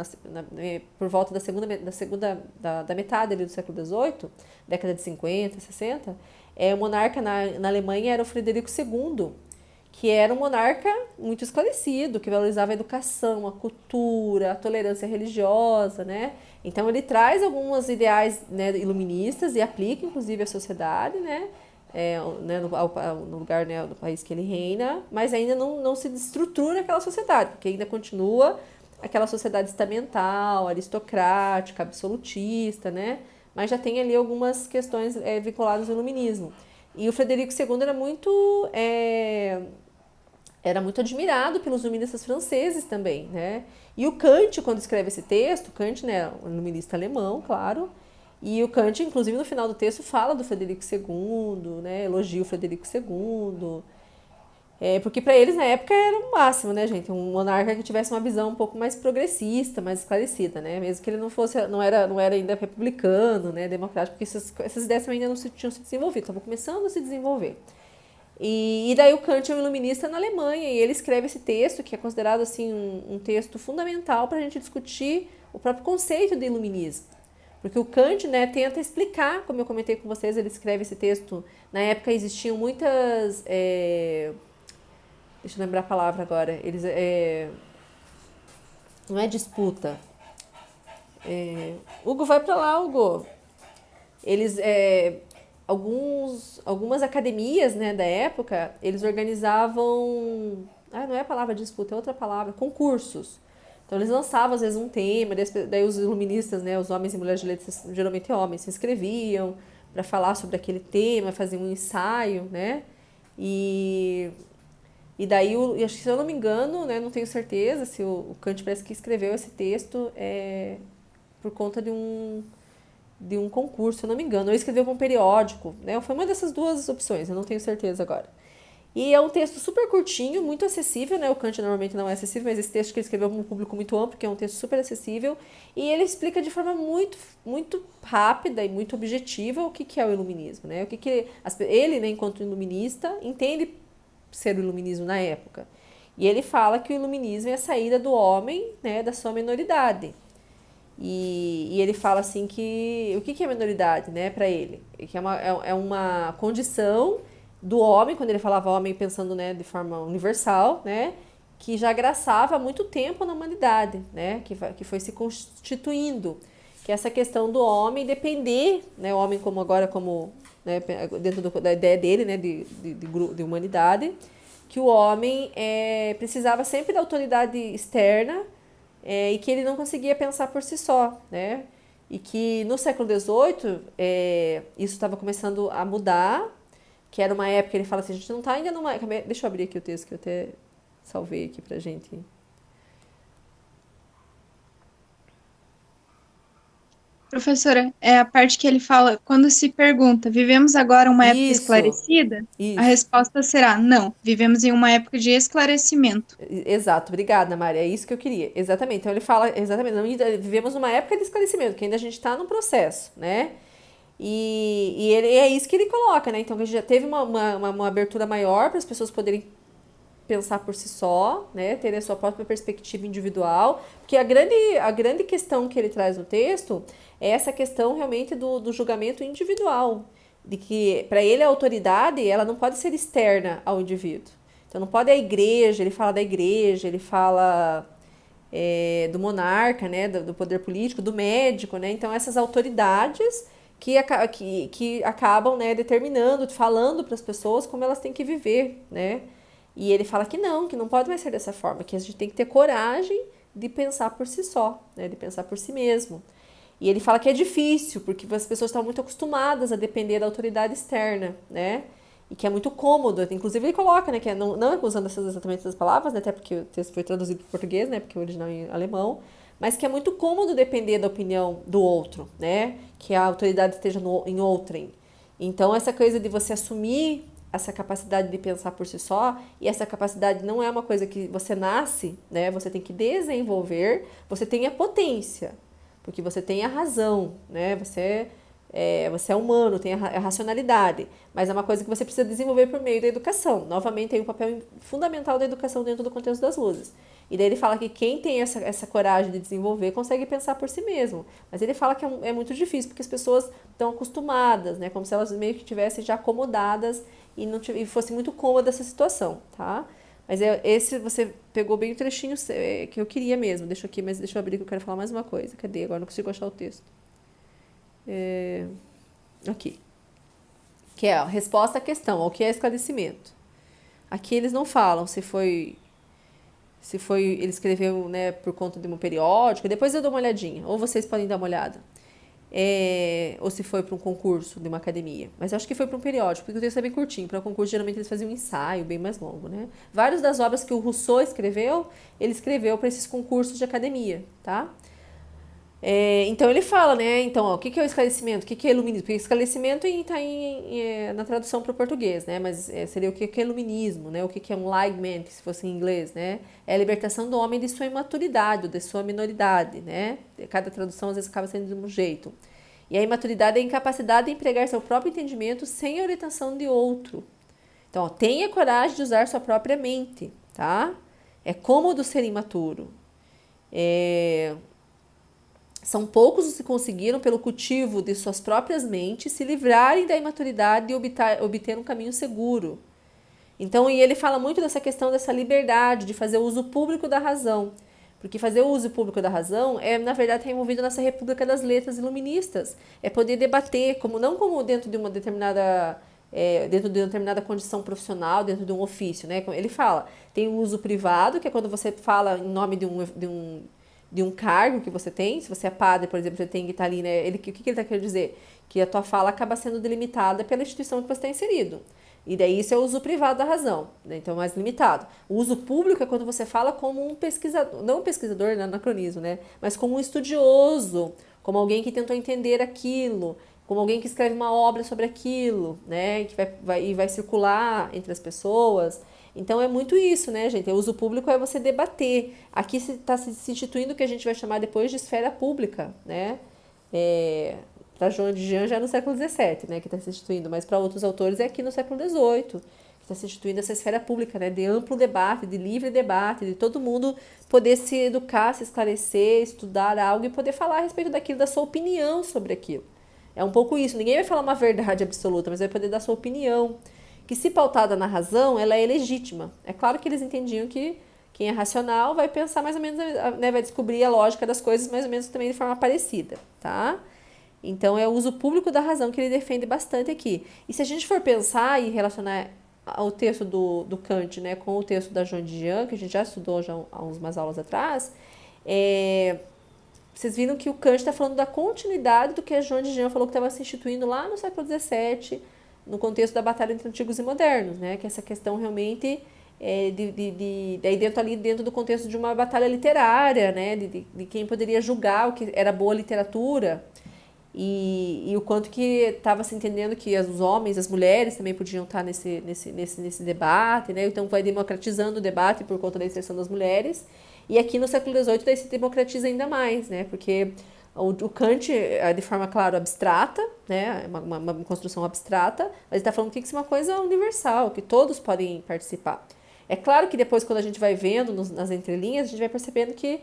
por volta da metade ali do século XVIII, década de 50, 60, o monarca na Alemanha era o Frederico II, que era um monarca muito esclarecido, que valorizava a educação, a cultura, a tolerância religiosa, né? Então ele traz alguns ideais, né, iluministas e aplica inclusive à sociedade, né? No lugar, né, do país que ele reina, mas ainda não se estrutura aquela sociedade, porque ainda continua aquela sociedade estamental, aristocrática, absolutista, né? Mas já tem ali algumas questões vinculadas ao iluminismo. E o Frederico II era muito admirado pelos iluministas franceses também, né? E o Kant, quando escreve esse texto, Kant, né, um iluminista alemão, claro, e o Kant, inclusive, no final do texto, fala do Frederico II, né, elogia o Frederico II, porque para eles, na época, era o máximo, né, gente? Um monarca que tivesse uma visão um pouco mais progressista, mais esclarecida, né? Mesmo que ele não era ainda republicano, né, democrático, porque essas ideias também ainda não tinham se desenvolvido, estavam começando a se desenvolver. E daí o Kant é um iluminista na Alemanha, e ele escreve esse texto, que é considerado assim um texto fundamental para a gente discutir o próprio conceito de iluminismo. Porque o Kant, né, tenta explicar, como eu comentei com vocês, ele escreve esse texto, na época existiam muitas... deixa eu lembrar a palavra agora. Não é disputa. Hugo, vai para lá, Hugo. Eles... algumas academias, né, da época, eles organizavam... não é a palavra disputa, é outra palavra. Concursos. Então, eles lançavam, às vezes, um tema, daí os iluministas, né, os homens e mulheres de letras, geralmente homens, se inscreviam para falar sobre aquele tema, faziam um ensaio, né? E daí, acho que, se eu não me engano, né, não tenho certeza se o Kant parece que escreveu esse texto por conta de um concurso, se eu não me engano, ou escreveu para um periódico, né? Foi uma dessas duas opções, eu não tenho certeza agora. E é um texto super curtinho, muito acessível, né? O Kant normalmente não é acessível, mas esse texto que ele escreveu para um público muito amplo, que é um texto super acessível, e ele explica de forma muito rápida e muito objetiva o que é o iluminismo, né? O que ele, né, enquanto iluminista, entende ser o iluminismo na época. E ele fala que o iluminismo é a saída do homem, né, da sua minoridade. E ele fala assim que o que é minoridade, né, para ele? Que é uma condição do homem, quando ele falava homem pensando, né, de forma universal, né, que já graçava há muito tempo na humanidade, né, que foi se constituindo, que é essa questão do homem depender, né, o homem como agora como, né, dentro da ideia dele, né, de humanidade, que o homem precisava sempre da autoridade externa, e que ele não conseguia pensar por si só, né? E que no século XVIII isso estava começando a mudar, que era uma época, ele fala assim, a gente não está ainda numa... Deixa eu abrir aqui o texto que eu até salvei aqui pra gente. Professora, é a parte que ele fala, quando se pergunta, vivemos agora uma época Isso, esclarecida? A isso. resposta será, não, vivemos em uma época de esclarecimento. Exato, obrigada, Maria. É isso que eu queria. Exatamente. Então ele fala, exatamente, vivemos uma época de esclarecimento, que ainda a gente está num processo, né? E é isso que ele coloca, né? Então que a gente já teve uma abertura maior para as pessoas poderem pensar por si só, né? Ter a sua própria perspectiva individual. Porque a grande questão que ele traz no texto é essa questão realmente do julgamento individual. De que, para ele, a autoridade ela não pode ser externa ao indivíduo. Então, não pode a igreja, ele fala da igreja, ele fala do monarca, né? Do poder político, do médico, né? Então, essas autoridades que acabam, né, determinando, falando para as pessoas como elas têm que viver, né? E ele fala que não pode mais ser dessa forma, que a gente tem que ter coragem de pensar por si só, né, de pensar por si mesmo. E ele fala que é difícil, porque as pessoas estão muito acostumadas a depender da autoridade externa, né? E que é muito cômodo. Inclusive ele coloca, né, que não é usando exatamente essas palavras, né, até porque o texto foi traduzido para o português, né, porque o original é em alemão, mas que é muito cômodo depender da opinião do outro, né? Que a autoridade esteja em outrem. Então, essa coisa de você assumir essa capacidade de pensar por si só, e essa capacidade não é uma coisa que você nasce, né? Você tem que desenvolver, você tem a potência, porque você tem a razão, né? Você é humano, tem a racionalidade, mas é uma coisa que você precisa desenvolver por meio da educação. Novamente, tem um papel fundamental da educação dentro do contexto das luzes. E daí ele fala que quem tem essa coragem de desenvolver consegue pensar por si mesmo. Mas ele fala que é muito difícil, porque as pessoas estão acostumadas, né? Como se elas meio que estivessem já acomodadas e fosse muito cômoda essa situação, tá? Mas esse você pegou bem o trechinho que eu queria mesmo. Deixa eu abrir que eu quero falar mais uma coisa. Cadê? Agora não consigo achar o texto. Aqui. Que é a resposta à questão, ao que é esclarecimento. Aqui eles não falam se foi ele escreveu, né, por conta de um periódico, depois eu dou uma olhadinha, ou vocês podem dar uma olhada. Ou se foi para um concurso de uma academia. Mas eu acho que foi para um periódico, porque o texto é bem curtinho. Para um concurso, geralmente eles faziam um ensaio bem mais longo, né? Várias das obras que o Rousseau escreveu, ele escreveu para esses concursos de academia, tá? Então ele fala, né? Então, ó, o que é o esclarecimento? O que é iluminismo? Porque esclarecimento está na tradução para o português, né? Mas seria o que é iluminismo, né? O que é um enlightenment, se fosse em inglês, né? É a libertação do homem de sua imaturidade, de sua minoridade, né? Cada tradução às vezes acaba sendo de um jeito. E a imaturidade é a incapacidade de empregar seu próprio entendimento sem a orientação de outro. Então, ó, tenha coragem de usar sua própria mente, tá? É cômodo ser imaturo. São poucos os que conseguiram, pelo cultivo de suas próprias mentes, se livrarem da imaturidade e obter um caminho seguro. Então, e ele fala muito dessa questão dessa liberdade de fazer uso público da razão. Porque fazer uso público da razão na verdade, está envolvido nessa República das Letras Iluministas. É poder debater, não como dentro de uma determinada condição profissional, dentro de um ofício, né? Ele fala, tem o uso privado, que é quando você fala em nome de um cargo que você tem. Se você é padre, por exemplo, você tem que estar ali, né? O que ele está querendo dizer? Que a tua fala acaba sendo delimitada pela instituição que você está inserido. E daí isso é o uso privado da razão, né? Então é mais limitado. O uso público é quando você fala como um pesquisador, não um pesquisador, né, anacronismo, né? Mas como um estudioso, como alguém que tentou entender aquilo, como alguém que escreve uma obra sobre aquilo, né? Que vai circular entre as pessoas. Então é muito isso, né, gente? O uso público é você debater. Aqui está se instituindo o que a gente vai chamar depois de esfera pública, né? Para João de Jean já é no século XVII, né, que está se instituindo, mas para outros autores é aqui no século XVIII, que está se instituindo essa esfera pública, né, de amplo debate, de livre debate, de todo mundo poder se educar, se esclarecer, estudar algo e poder falar a respeito daquilo, da sua opinião sobre aquilo. É um pouco isso, ninguém vai falar uma verdade absoluta, mas vai poder dar sua opinião, que se pautada na razão, ela é legítima. É claro que eles entendiam que quem é racional vai pensar mais ou menos, né, vai descobrir a lógica das coisas mais ou menos também de forma parecida, tá? Então é o uso público da razão que ele defende bastante aqui. E se a gente for pensar e relacionar o texto do Kant, né, com o texto da Joan de Jean, que a gente já estudou já há umas aulas atrás, vocês viram que o Kant está falando da continuidade do que a Joan de Jean falou que estava se instituindo lá no século XVII, no contexto da batalha entre antigos e modernos, né, que essa questão realmente daí dentro do contexto de uma batalha literária, né, de quem poderia julgar o que era boa literatura. E o quanto que estava se entendendo que os homens, as mulheres também podiam estar nesse debate, né? Então vai democratizando o debate por conta da inserção das mulheres. E aqui no século XVIII daí se democratiza ainda mais, né? Porque o Kant é de forma, claro, abstrata, né? Uma construção abstrata, mas ele está falando que tem que ser uma coisa universal, que todos podem participar. É claro que depois, quando a gente vai vendo nas entrelinhas, a gente vai percebendo que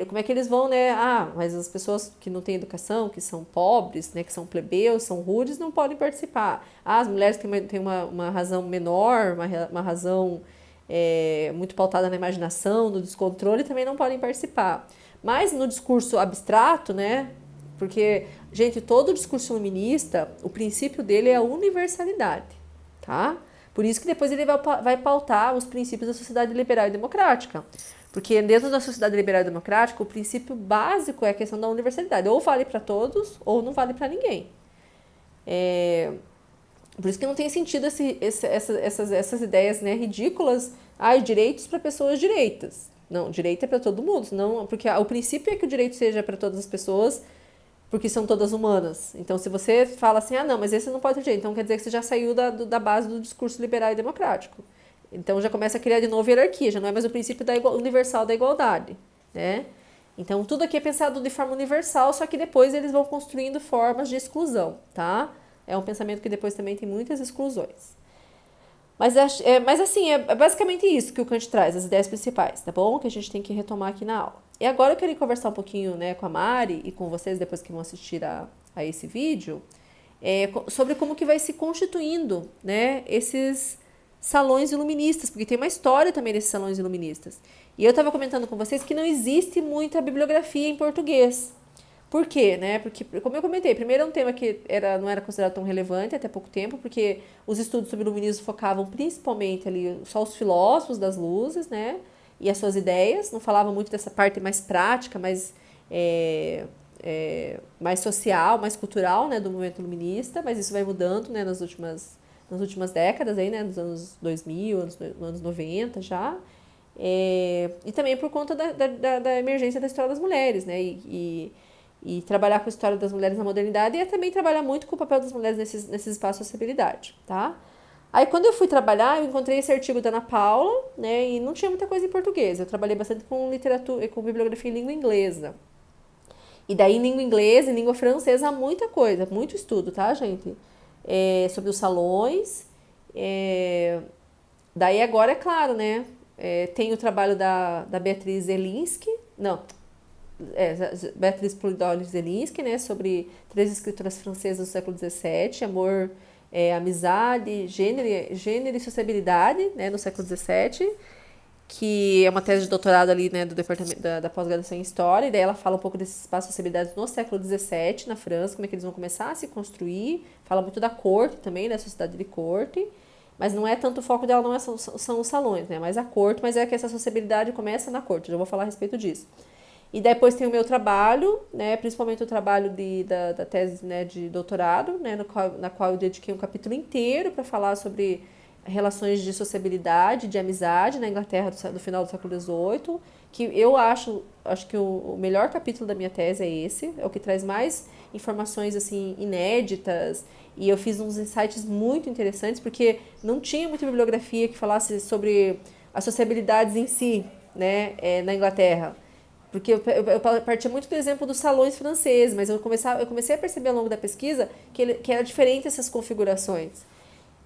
como é que eles vão, né? Mas as pessoas que não têm educação, que são pobres, né? Que são plebeus, são rudes, não podem participar. As mulheres que têm uma razão menor, uma razão muito pautada na imaginação, no descontrole, também não podem participar. Mas no discurso abstrato, né? Porque, gente, todo o discurso iluminista, o princípio dele é a universalidade, tá? Por isso que depois ele vai pautar os princípios da sociedade liberal e democrática. Porque dentro da sociedade liberal e democrática, o princípio básico é a questão da universalidade. Ou vale para todos, ou não vale para ninguém. Por isso que não tem sentido essas ideias, né, ridículas. Direitos para pessoas direitas. Não, direito é para todo mundo. Não, porque o princípio é que o direito seja para todas as pessoas, porque são todas humanas. Então, se você fala assim, não, mas esse não pode ter direito, então quer dizer que você já saiu da base do discurso liberal e democrático. Então já começa a criar de novo hierarquia, já não é mais o princípio universal da igualdade, né? Então tudo aqui é pensado de forma universal, só que depois eles vão construindo formas de exclusão, tá? É um pensamento que depois também tem muitas exclusões. Mas assim, é basicamente isso que o Kant traz, as ideias principais, tá bom? Que a gente tem que retomar aqui na aula. E agora eu queria conversar um pouquinho, né, com a Mari e com vocês depois que vão assistir a esse vídeo, sobre como que vai se constituindo, né, esses salões iluministas, porque tem uma história também desses salões iluministas. E eu estava comentando com vocês que não existe muita bibliografia em português. Por quê, né? Porque, como eu comentei, primeiro é um tema que não era considerado tão relevante até pouco tempo, porque os estudos sobre o iluminismo focavam principalmente ali só os filósofos das luzes, né? E as suas ideias, não falavam muito dessa parte mais prática, mais social, mais cultural, né, do movimento iluminista, mas isso vai mudando, né, nas últimas décadas, aí, né, nos anos 2000, anos 90 já, e também por conta da emergência da história das mulheres, né, e trabalhar com a história das mulheres na modernidade e também trabalhar muito com o papel das mulheres nesses espaços de sociabilidade, tá? Aí quando eu fui trabalhar, eu encontrei esse artigo da Ana Paula, né, e não tinha muita coisa em português, eu trabalhei bastante com literatura, com bibliografia em língua inglesa. E daí em língua inglesa e língua francesa há muita coisa, muito estudo, tá, gente? Sobre os salões. Daí agora, é claro, né? Tem o trabalho da Beatriz Zelinsky, Beatriz Polidori Zelinsky, né? Sobre 3 escritoras francesas do século XVII, amor, amizade, gênero e sociabilidade, né? No século XVII, que é uma tese de doutorado ali, né, do departamento da pós-graduação em História, e daí ela fala um pouco desses espaços de sociabilidade no século XVII, na França, como é que eles vão começar a se construir, fala muito da corte também, da sociedade de corte, mas não é tanto o foco dela, não são os salões, né, mais a corte, mas é que essa sociabilidade começa na corte, já vou falar a respeito disso. E depois tem o meu trabalho, né, principalmente o trabalho da tese, né, de doutorado, né, na qual eu dediquei um capítulo inteiro para falar sobre relações de sociabilidade, de amizade na Inglaterra do final do século XVIII, que eu acho que o melhor capítulo da minha tese é esse, é o que traz mais informações assim inéditas, e eu fiz uns insights muito interessantes, porque não tinha muita bibliografia que falasse sobre as sociabilidades em si, né, na Inglaterra. Porque eu partia muito do exemplo dos salões franceses, mas eu comecei a perceber ao longo da pesquisa que era diferente essas configurações.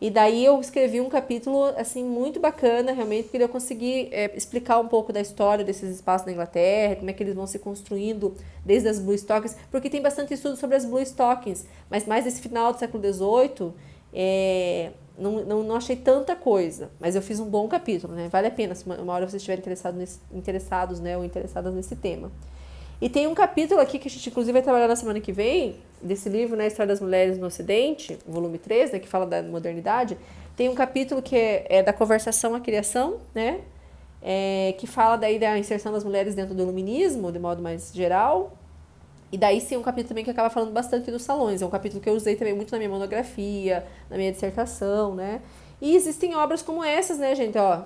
E daí eu escrevi um capítulo assim muito bacana, realmente, porque eu consegui explicar um pouco da história desses espaços na Inglaterra, como é que eles vão se construindo desde as Blue Stockings, porque tem bastante estudo sobre as Blue Stockings, mas mais desse final do século XVIII, não achei tanta coisa, mas eu fiz um bom capítulo, né? Vale a pena, se uma hora vocês estiverem interessados, né, ou interessadas nesse tema. E tem um capítulo aqui que a gente, inclusive, vai trabalhar na semana que vem, desse livro, né, História das Mulheres no Ocidente, volume 3, né, que fala da modernidade. Tem um capítulo que é da conversação à criação, né, que fala daí da inserção das mulheres dentro do iluminismo, de modo mais geral. E daí sim, um capítulo também que acaba falando bastante dos salões. É um capítulo que eu usei também muito na minha monografia, na minha dissertação, né. E existem obras como essas, né, gente, ó,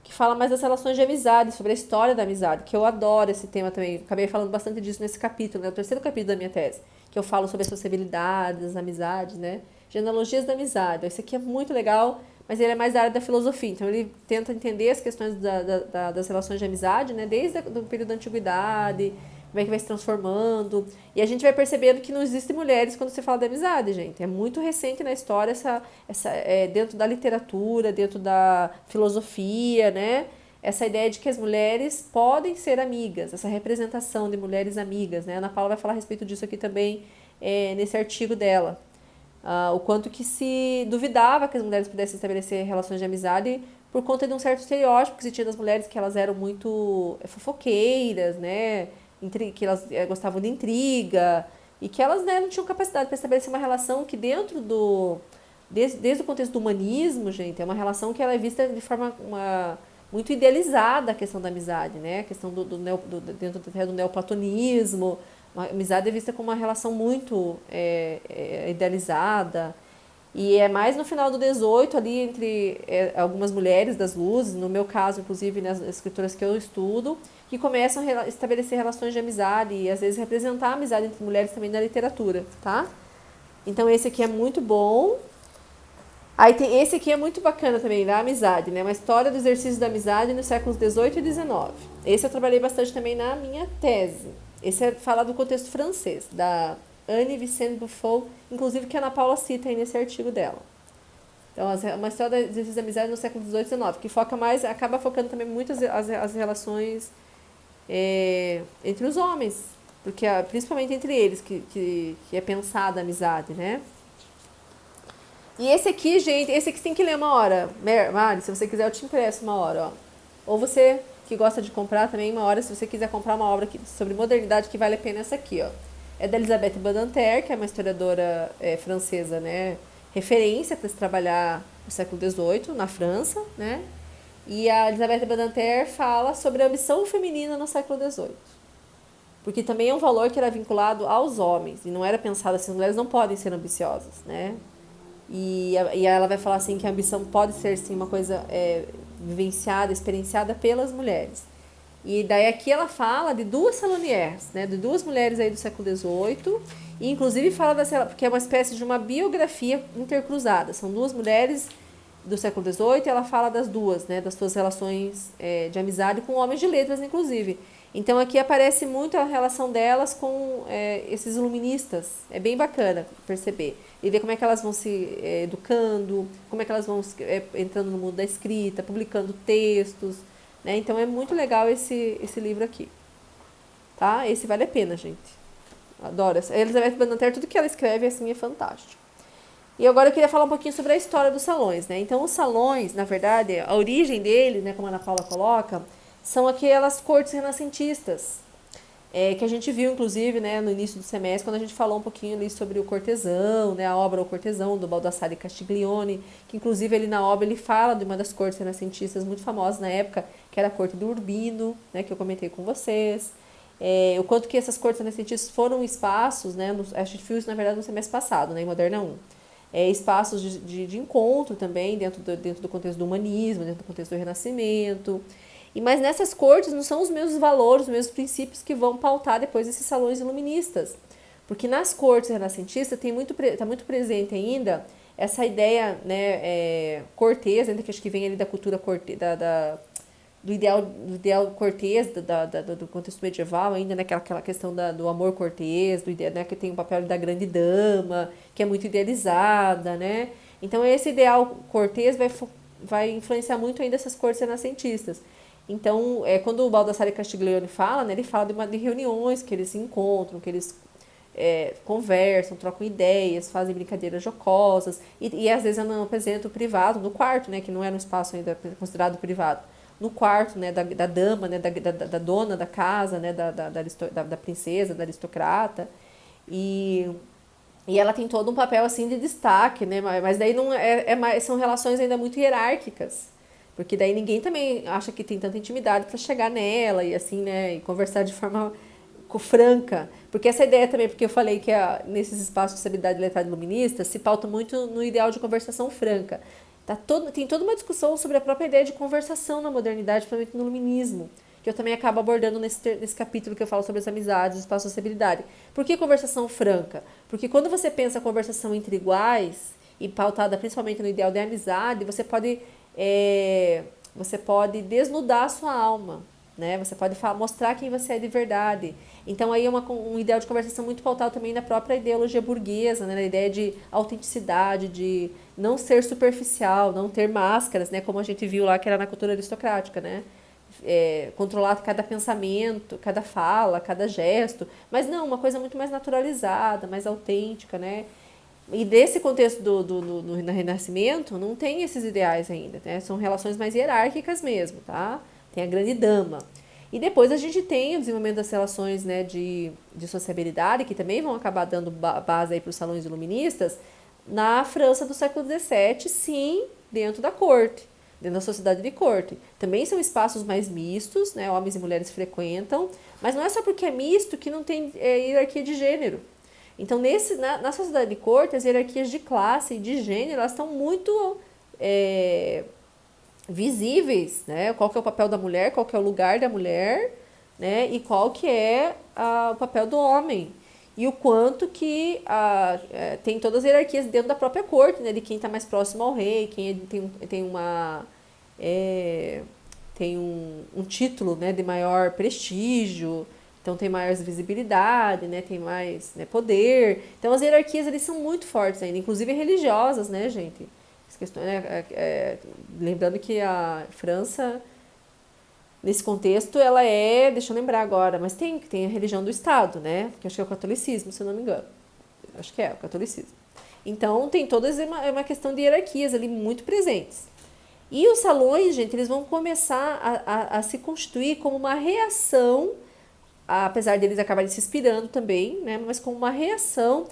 que fala mais das relações de amizade, sobre a história da amizade, que eu adoro esse tema também. Acabei falando bastante disso nesse capítulo, né? O terceiro capítulo da minha tese, que eu falo sobre a sociabilidade, as amizades, né? Genealogias da amizade. Esse aqui é muito legal, mas ele é mais da área da filosofia. Então, ele tenta entender as questões das relações de amizade, né? Desde o período da antiguidade, como é que vai se transformando. E a gente vai percebendo que não existem mulheres quando se fala de amizade, gente. É muito recente na história, dentro da literatura, dentro da filosofia, né? Essa ideia de que as mulheres podem ser amigas, essa representação de mulheres amigas, né? A Ana Paula vai falar a respeito disso aqui também, nesse artigo dela. O quanto que se duvidava que as mulheres pudessem estabelecer relações de amizade por conta de um certo estereótipo que se tinha das mulheres, que elas eram muito fofoqueiras, né? Que elas gostavam de intriga e que elas, né, não tinham capacidade para estabelecer uma relação que dentro desde o contexto do humanismo, gente, é uma relação que ela é vista de forma muito idealizada, a questão da amizade, né? A questão dentro do neoplatonismo, a amizade é vista como uma relação muito idealizada. E é mais no final do 18, ali entre algumas mulheres das luzes, no meu caso, inclusive, nas escritoras que eu estudo, que começam a estabelecer relações de amizade e, às vezes, representar a amizade entre mulheres também na literatura, tá? Então, esse aqui é muito bom. Aí tem esse aqui é muito bacana também, da amizade, né? Uma história do exercício da amizade nos séculos 18 e 19. Esse eu trabalhei bastante também na minha tese. Esse é falar do contexto francês, da Anne Vicente Buffon, inclusive que a Ana Paula cita aí nesse artigo dela. Então, uma história do exercício da amizade no século 18 e 19, que acaba focando também muito as relações entre os homens, porque principalmente entre eles que é pensada a amizade, né? E esse aqui, gente, esse aqui você tem que ler uma hora. Mari, se você quiser eu te impresso uma hora, ó. Ou você que gosta de comprar também uma hora, se você quiser comprar uma obra sobre modernidade, que vale a pena essa aqui, ó. É da Elisabeth Badinter, que é uma historiadora francesa, né? Referência para se trabalhar no século XVIII, na França, né? E a Elisabeth Badinter fala sobre a ambição feminina no século XVIII. Porque também é um valor que era vinculado aos homens, e não era pensado assim, as mulheres não podem ser ambiciosas, né? E ela vai falar assim que a ambição pode ser sim uma coisa vivenciada, experienciada pelas mulheres. E daí aqui ela fala de duas salonières, né, de duas mulheres aí do século XVIII, e inclusive fala porque é uma espécie de uma biografia intercruzada. São duas mulheres do século XVIII e ela fala das duas, né, das suas relações de amizade com homens de letras, inclusive. Então aqui aparece muito a relação delas com esses iluministas. É bem bacana perceber. E ver como é que elas vão se educando, como é que elas vão entrando no mundo da escrita, publicando textos, né? Então é muito legal esse livro aqui. Tá? Esse vale a pena, gente. Adoro. A Elisabeth Badinter, tudo que ela escreve assim é fantástico. E agora eu queria falar um pouquinho sobre a história dos salões, né? Então os salões, na verdade, a origem deles, né, como a Ana Paula coloca, são aquelas cortes renascentistas, que a gente viu, inclusive, né, no início do semestre, quando a gente falou um pouquinho ali sobre o cortesão, né, a obra O Cortesão, do Baldassare Castiglione, que inclusive ele na obra ele fala de uma das cortes renascentistas muito famosas na época, que era a corte do Urbino, né, que eu comentei com vocês. o quanto que essas cortes renascentistas foram espaços, né, a gente viu isso na verdade no semestre passado, né, em Moderna 1, espaços de encontro também dentro do contexto do humanismo, dentro do contexto do Renascimento. Mas nessas cortes não são os mesmos valores, os mesmos princípios que vão pautar depois esses salões iluministas. Porque nas cortes renascentistas está muito presente ainda essa ideia, né, cortês, ainda que acho que vem ali da cultura do ideal cortês do contexto medieval ainda, né, aquela questão do amor cortês, né, que tem o papel da grande dama, que é muito idealizada, né? Então esse ideal cortês vai influenciar muito ainda essas cortes renascentistas. Então, quando o Baldassare Castiglione fala, né, ele fala de reuniões que eles se encontram, que eles conversam, trocam ideias, fazem brincadeiras jocosas, e às vezes não apresenta o privado, no quarto, né, que não era um espaço ainda considerado privado, no quarto, né, da dama, né, da dona da casa, né, da princesa, da aristocrata, e ela tem todo um papel assim de destaque, né, mas daí não são relações ainda muito hierárquicas, porque daí ninguém também acha que tem tanta intimidade para chegar nela e assim, né, e conversar de forma franca, porque essa ideia também, porque eu falei que nesses espaços de estabilidade letrada iluminista se pauta muito no ideal de conversação franca. Tem toda uma discussão sobre a própria ideia de conversação na modernidade, principalmente no iluminismo, que eu também acabo abordando nesse capítulo que eu falo sobre as amizades, o espaço de sociabilidade. Por que conversação franca? Porque quando você pensa a conversação entre iguais, e pautada principalmente no ideal de amizade, você pode desnudar a sua alma, né? Você pode mostrar quem você é de verdade. Então aí é um ideal de conversação muito pautado também na própria ideologia burguesa, né? Na ideia de autenticidade, de não ser superficial, não ter máscaras, né? Como a gente viu lá que era na cultura aristocrática, né? Controlar cada pensamento, cada fala, cada gesto, mas não, uma coisa muito mais naturalizada, mais autêntica, né? E desse contexto do Renascimento não tem esses ideais ainda, né? São relações mais hierárquicas mesmo, tá? Tem a grande dama. E depois a gente tem o desenvolvimento das relações, né, de sociabilidade, que também vão acabar dando base para os salões iluministas, na França do século XVII, sim, dentro da corte, dentro da sociedade de corte. Também são espaços mais mistos, né, homens e mulheres frequentam, mas não é só porque é misto que não tem hierarquia de gênero. Então, na sociedade de corte, as hierarquias de classe e de gênero, elas estão muito visíveis, né? Qual que é o papel da mulher, qual que é o lugar da mulher, né? E qual que é o papel do homem. E o quanto que tem todas as hierarquias dentro da própria corte, né? De quem está mais próximo ao rei, quem tem um título, né, de maior prestígio, então tem maior visibilidade, né, tem mais, né, poder. Então as hierarquias eles são muito fortes ainda, inclusive religiosas, né, gente? As questões, né, lembrando que a França, nesse contexto, ela deixa eu lembrar agora, mas tem a religião do Estado, né? Que acho que é o catolicismo, se eu não me engano. Acho que é o catolicismo. Então tem toda uma questão de hierarquias ali muito presentes. E os salões, gente, eles vão começar a se constituir como uma reação, apesar deles acabarem se inspirando também, né, mas como uma reação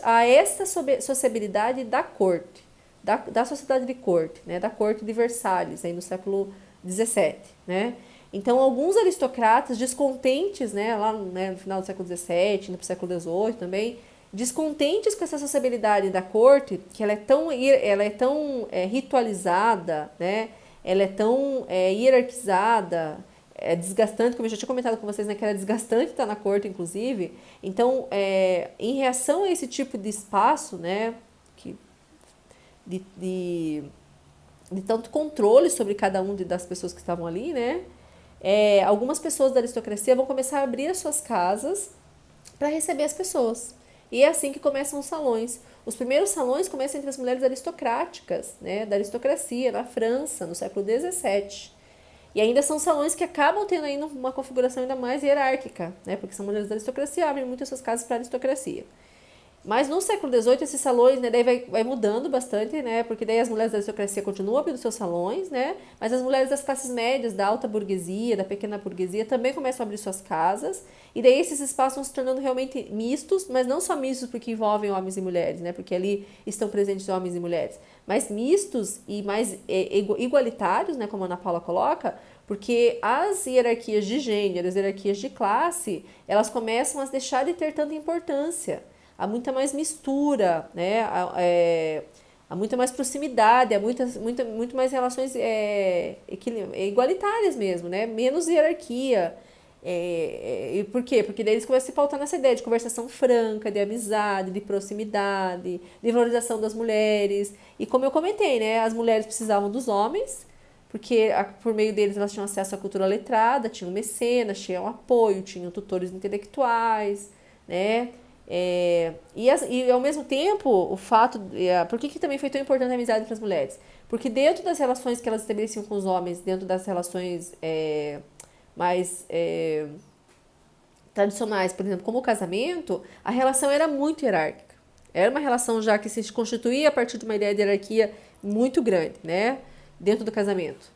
a essa sociabilidade da corte, da sociedade de corte, né, da corte de Versalhes, aí no século XVII, né. Então, alguns aristocratas descontentes, né, lá, né, no final do século XVII, no século XVIII também, descontentes com essa sociabilidade da corte, que ela é tão ritualizada, né, ela é tão hierarquizada, é desgastante, como eu já tinha comentado com vocês, né, que era desgastante estar na corte, inclusive. Então, em reação a esse tipo de espaço, né, de tanto controle sobre cada uma das pessoas que estavam ali, né, algumas pessoas da aristocracia vão começar a abrir as suas casas para receber as pessoas. E é assim que começam os salões. Os primeiros salões começam entre as mulheres aristocráticas, né, da aristocracia, na França, no século XVII. E ainda são salões que acabam tendo ainda uma configuração ainda mais hierárquica, né? Porque são mulheres da aristocracia, abrem muitas suas casas para a aristocracia. Mas no século XVIII, esses salões, né, daí vai mudando bastante, né? Porque daí as mulheres da aristocracia continuam abrindo seus salões, né? Mas as mulheres das classes médias, da alta burguesia, da pequena burguesia, também começam a abrir suas casas. E daí esses espaços vão se tornando realmente mistos, mas não só mistos porque envolvem homens e mulheres, né? Porque ali estão presentes homens e mulheres. Mas mistos e mais igualitários, né? Como a Ana Paula coloca, Porque as hierarquias de gênero, as hierarquias de classe, elas começam a deixar de ter tanta importância. Há muita mais mistura, né? Há muita mais proximidade, há muito mais relações igualitárias mesmo, né? Menos hierarquia. E por quê? Porque daí eles começam a se pautar nessa ideia de conversação franca, de amizade, de proximidade, de valorização das mulheres. E como eu comentei, né? As mulheres precisavam dos homens, porque por meio deles elas tinham acesso à cultura letrada, tinham mecenas, tinham apoio, tinham tutores intelectuais, né? E ao mesmo tempo, o fato. Por que também foi tão importante a amizade para as mulheres? Porque dentro das relações que elas estabeleciam com os homens, dentro das relações mais tradicionais, por exemplo, como o casamento, a relação era muito hierárquica. Era uma relação já que se constituía a partir de uma ideia de hierarquia muito grande, né? Dentro do casamento.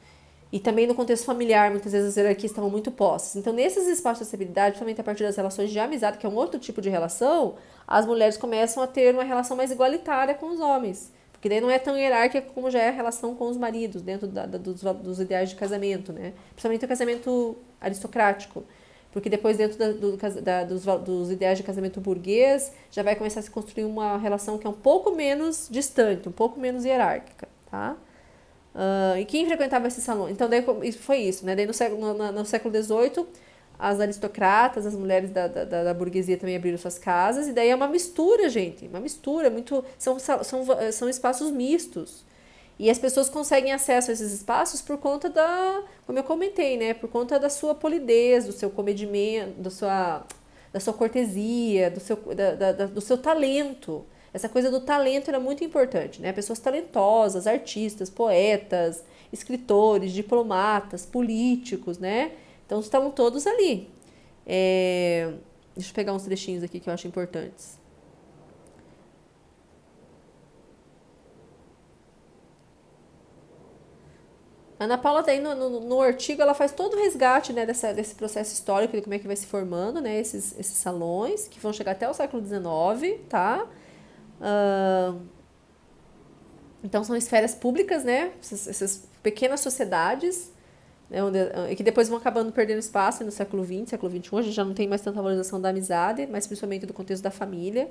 E também no contexto familiar, muitas vezes as hierarquias estavam muito postas. Então, nesses espaços de estabilidade, principalmente a partir das relações de amizade, que é um outro tipo de relação, as mulheres começam a ter uma relação mais igualitária com os homens. Porque daí não é tão hierárquica como já é a relação com os maridos, dentro dos ideais de casamento, né? Principalmente o casamento aristocrático. Porque depois, dentro dos ideais de casamento burguês, já vai começar a se construir uma relação que é um pouco menos distante, um pouco menos hierárquica, tá? E quem frequentava esse salão? Então, daí foi isso, né? Daí no século XVIII, as aristocratas, as mulheres da burguesia também abriram suas casas, e daí é uma mistura, gente, uma mistura, muito, são espaços mistos. E as pessoas conseguem acesso a esses espaços por conta como eu comentei, né? Por conta da sua polidez, do seu comedimento, da sua cortesia, do seu talento. Essa coisa do talento era muito importante, né? Pessoas talentosas, artistas, poetas, escritores, diplomatas, políticos, né? Então estavam todos ali. Deixa eu pegar uns trechinhos aqui que eu acho importantes. A Ana Paula, daí no artigo, ela faz todo o resgate, né, desse processo histórico, de como é que vai se formando, né, esses salões, que vão chegar até o século XIX, tá? Então, são esferas públicas, né, essas pequenas sociedades, né, que depois vão acabando perdendo espaço no século XX, século XXI. A gente já não tem mais tanta valorização da amizade, mas principalmente do contexto da família,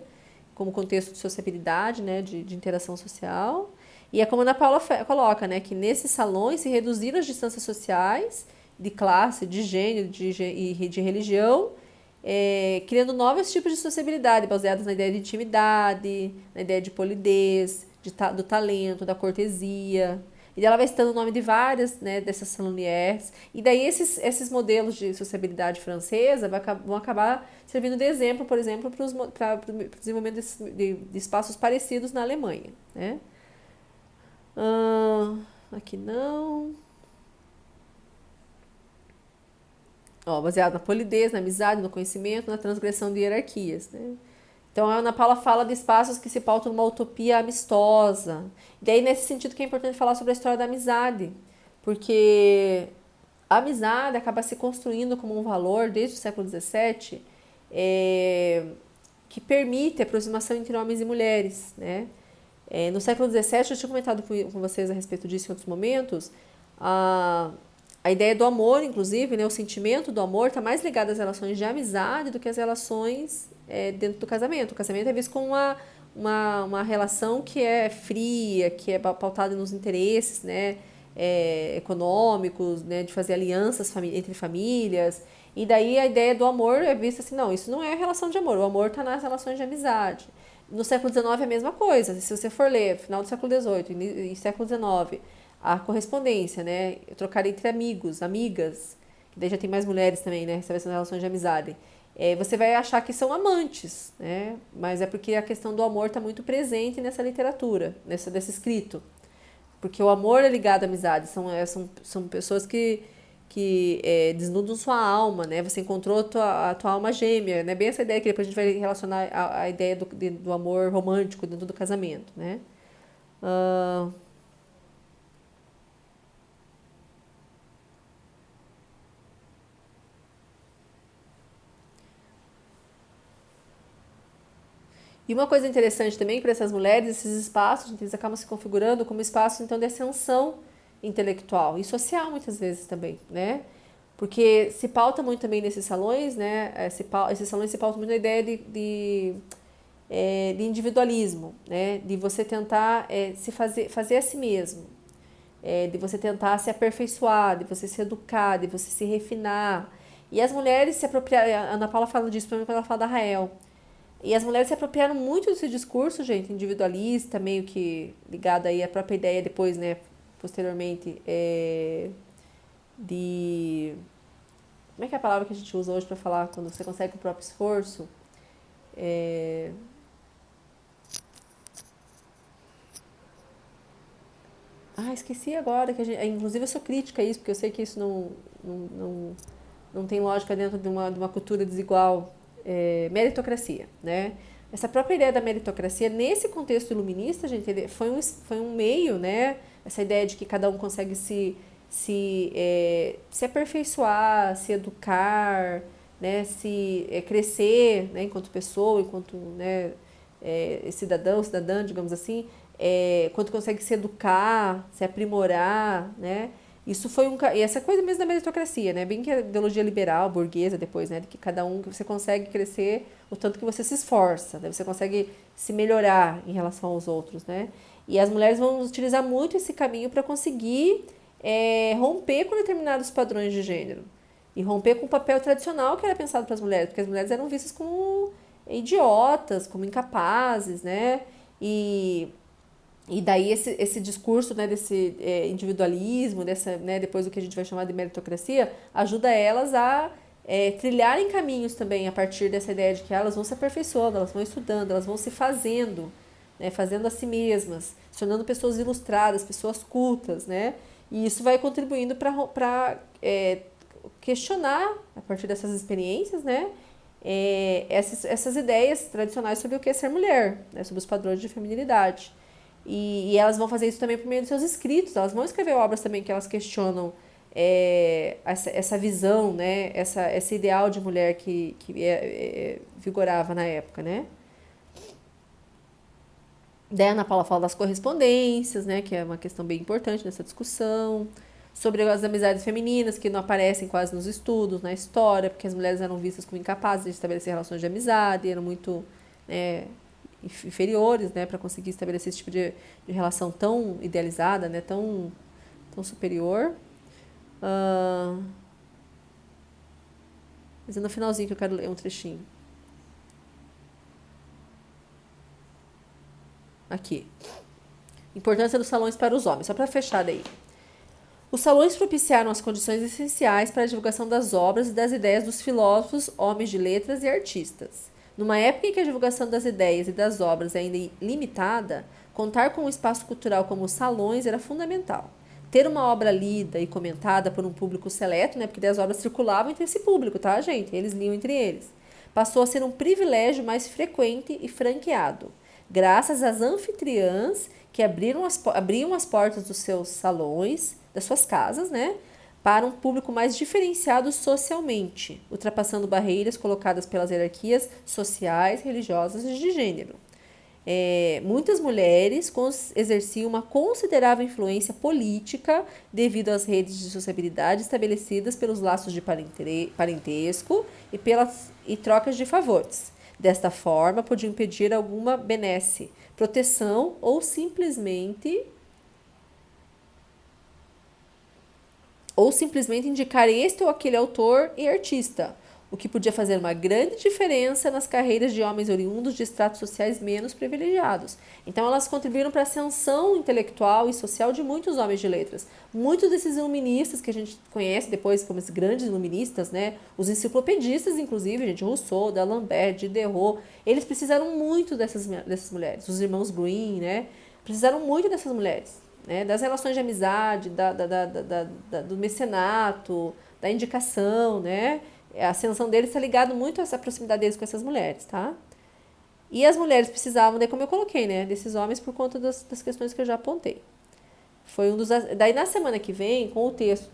como contexto de sociabilidade, né, de interação social. E é como a Ana Paula coloca, né, que nesses salões se reduziram as distâncias sociais, de classe, de gênero e de religião, criando novos tipos de sociabilidade, baseados na ideia de intimidade, na ideia de polidez, do talento, da cortesia. E ela vai citando o nome de várias, né, dessas salonières. E daí esses modelos de sociabilidade francesa vão acabar servindo de exemplo, por exemplo, para o desenvolvimento de espaços parecidos na Alemanha, né? Aqui não. Baseado na polidez, na amizade, no conhecimento, na transgressão de hierarquias, né? Então, a Ana Paula fala de espaços que se pautam numa utopia amistosa. E daí, nesse sentido, que é importante falar sobre a história da amizade. Porque a amizade acaba se construindo como um valor, desde o século XVII, que permite a aproximação entre homens e mulheres, né? No século XVII, eu tinha comentado com vocês a respeito disso em outros momentos, a ideia do amor, inclusive, né, o sentimento do amor está mais ligado às relações de amizade do que às relações dentro do casamento. O casamento é visto como uma relação que é fria, que é pautada nos interesses, né, econômicos, né, de fazer alianças entre famílias. E daí a ideia do amor é vista assim, não, isso não é relação de amor, o amor está nas relações de amizade. No século XIX é a mesma coisa. Se você for ler, final do século XVIII e século XIX, a correspondência, né? Trocar entre amigos, amigas, que daí já tem mais mulheres também, né? Estabelecendo relações de amizade. Você vai achar que são amantes, né? Mas é porque a questão do amor está muito presente nessa literatura, desse escrito. Porque o amor é ligado à amizade. São pessoas que desnudam sua alma, né? Você encontrou a tua alma gêmea, né? Bem essa ideia que depois a gente vai relacionar a ideia do amor romântico dentro do casamento, né? E uma coisa interessante também para essas mulheres, esses espaços, eles acabam se configurando como espaços então de ascensão intelectual e social muitas vezes também, né? Porque se pauta muito também nesses salões, né? Esses salões se pautam muito na ideia de individualismo, né? De você tentar fazer a si mesmo, de você tentar se aperfeiçoar, de você se educar, de você se refinar. E as mulheres se apropriaram, a Ana Paula fala disso, quando ela fala da Rael. E as mulheres se apropriaram muito desse discurso, gente, individualista, meio que ligado aí à própria ideia depois, né, posteriormente, de... Como é que é a palavra que a gente usa hoje para falar quando você consegue o próprio esforço? Esqueci agora, que inclusive eu sou crítica a isso, porque eu sei que isso não, não, não tem lógica dentro de uma cultura desigual. Meritocracia, né? Essa própria ideia da meritocracia, nesse contexto iluminista, gente, foi um meio, né? Essa ideia de que cada um consegue se aperfeiçoar, se educar, né? Crescer, né? Enquanto pessoa, enquanto, né? Cidadã, digamos assim, quanto consegue se educar, se aprimorar, né? Isso foi e essa coisa mesmo da meritocracia, né? Bem que a ideologia liberal, burguesa depois, né? De que cada um, que você consegue crescer o tanto que você se esforça, né? Você consegue se melhorar em relação aos outros, né? E as mulheres vão utilizar muito esse caminho para conseguir romper com determinados padrões de gênero. E romper com o papel tradicional que era pensado para as mulheres, porque as mulheres eram vistas como idiotas, como incapazes, né? E daí esse discurso, né, desse individualismo, né, depois do que a gente vai chamar de meritocracia, ajuda elas a trilharem caminhos também a partir dessa ideia de que elas vão se aperfeiçoando, elas vão estudando, elas vão se fazendo, né, fazendo a si mesmas, se tornando pessoas ilustradas, pessoas cultas, né? E isso vai contribuindo para questionar, a partir dessas experiências, né, essas ideias tradicionais sobre o que é ser mulher, né, sobre os padrões de feminilidade. E elas vão fazer isso também por meio dos seus escritos. Elas vão escrever obras também que elas questionam essa visão, né? Esse ideal de mulher que vigorava na época, né? Daí a Ana Paula fala das correspondências, né? Que é uma questão bem importante nessa discussão. Sobre as amizades femininas, que não aparecem quase nos estudos, na história, porque as mulheres eram vistas como incapazes de estabelecer relações de amizade, eram muito... inferiores, né, para conseguir estabelecer esse tipo de relação tão idealizada, né, tão superior. Mas é no finalzinho que eu quero ler um trechinho. Aqui. Importância dos salões para os homens, só para fechar daí. Os salões propiciaram as condições essenciais para a divulgação das obras e das ideias dos filósofos, homens de letras e artistas. Numa época em que a divulgação das ideias e das obras é ainda limitada, contar com um espaço cultural como os salões era fundamental. Ter uma obra lida e comentada por um público seleto, né, porque as obras circulavam entre esse público, tá, gente? Eles liam entre eles. Passou a ser um privilégio mais frequente e franqueado, graças às anfitriãs que abriam as portas dos seus salões, das suas casas, né, para um público mais diferenciado socialmente, ultrapassando barreiras colocadas pelas hierarquias sociais, religiosas e de gênero. Muitas mulheres exerciam uma considerável influência política devido às redes de sociabilidade estabelecidas pelos laços de parentesco e trocas de favores. Desta forma, podiam pedir alguma benesse, proteção ou simplesmente indicar este ou aquele autor e artista, o que podia fazer uma grande diferença nas carreiras de homens oriundos de estratos sociais menos privilegiados. Então, elas contribuíram para a ascensão intelectual e social de muitos homens de letras. Muitos desses iluministas que a gente conhece depois como esses grandes iluministas, né? Os enciclopedistas, inclusive, gente, Rousseau, D'Alembert, Diderot, eles precisaram muito dessas mulheres. Os irmãos Green, né? Precisaram muito dessas mulheres. Né, das relações de amizade, do mecenato, da indicação, né? A ascensão deles está ligado muito a essa proximidade deles com essas mulheres, tá? E as mulheres precisavam, como eu coloquei, né, desses homens por conta das questões que eu já apontei. Foi um dos... Daí, na semana que vem, com o texto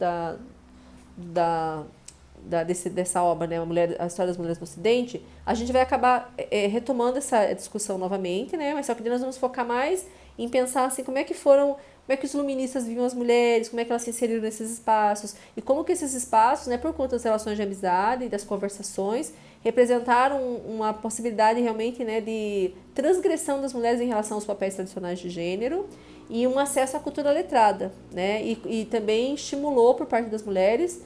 dessa obra, né, a História das Mulheres no Ocidente, a gente vai acabar retomando essa discussão novamente, né? Mas só que nós vamos focar mais em pensar assim, como é que os iluministas viam as mulheres, como é que elas se inseriram nesses espaços, e como que esses espaços, né, por conta das relações de amizade e das conversações, representaram uma possibilidade realmente, né, de transgressão das mulheres em relação aos papéis tradicionais de gênero e um acesso à cultura letrada, né, e também estimulou por parte das mulheres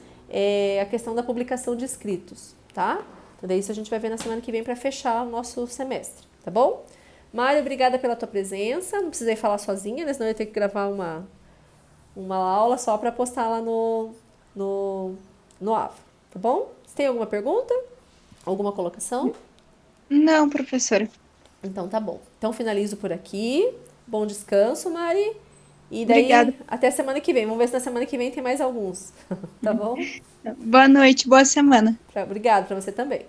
a questão da publicação de escritos, tá? Então, daí isso a gente vai ver na semana que vem para fechar o nosso semestre, tá bom? Mário, obrigada pela tua presença. Não precisei falar sozinha, né? Senão eu ia ter que gravar uma aula só para postar lá no AVA, tá bom? Você tem alguma pergunta? Alguma colocação? Não, professora. Então tá bom. Então finalizo por aqui. Bom descanso, Mari. E Obrigada. daí, até semana que vem. Vamos ver se na semana que vem tem mais alguns. Tá bom? Boa noite, boa semana. Obrigada para você também.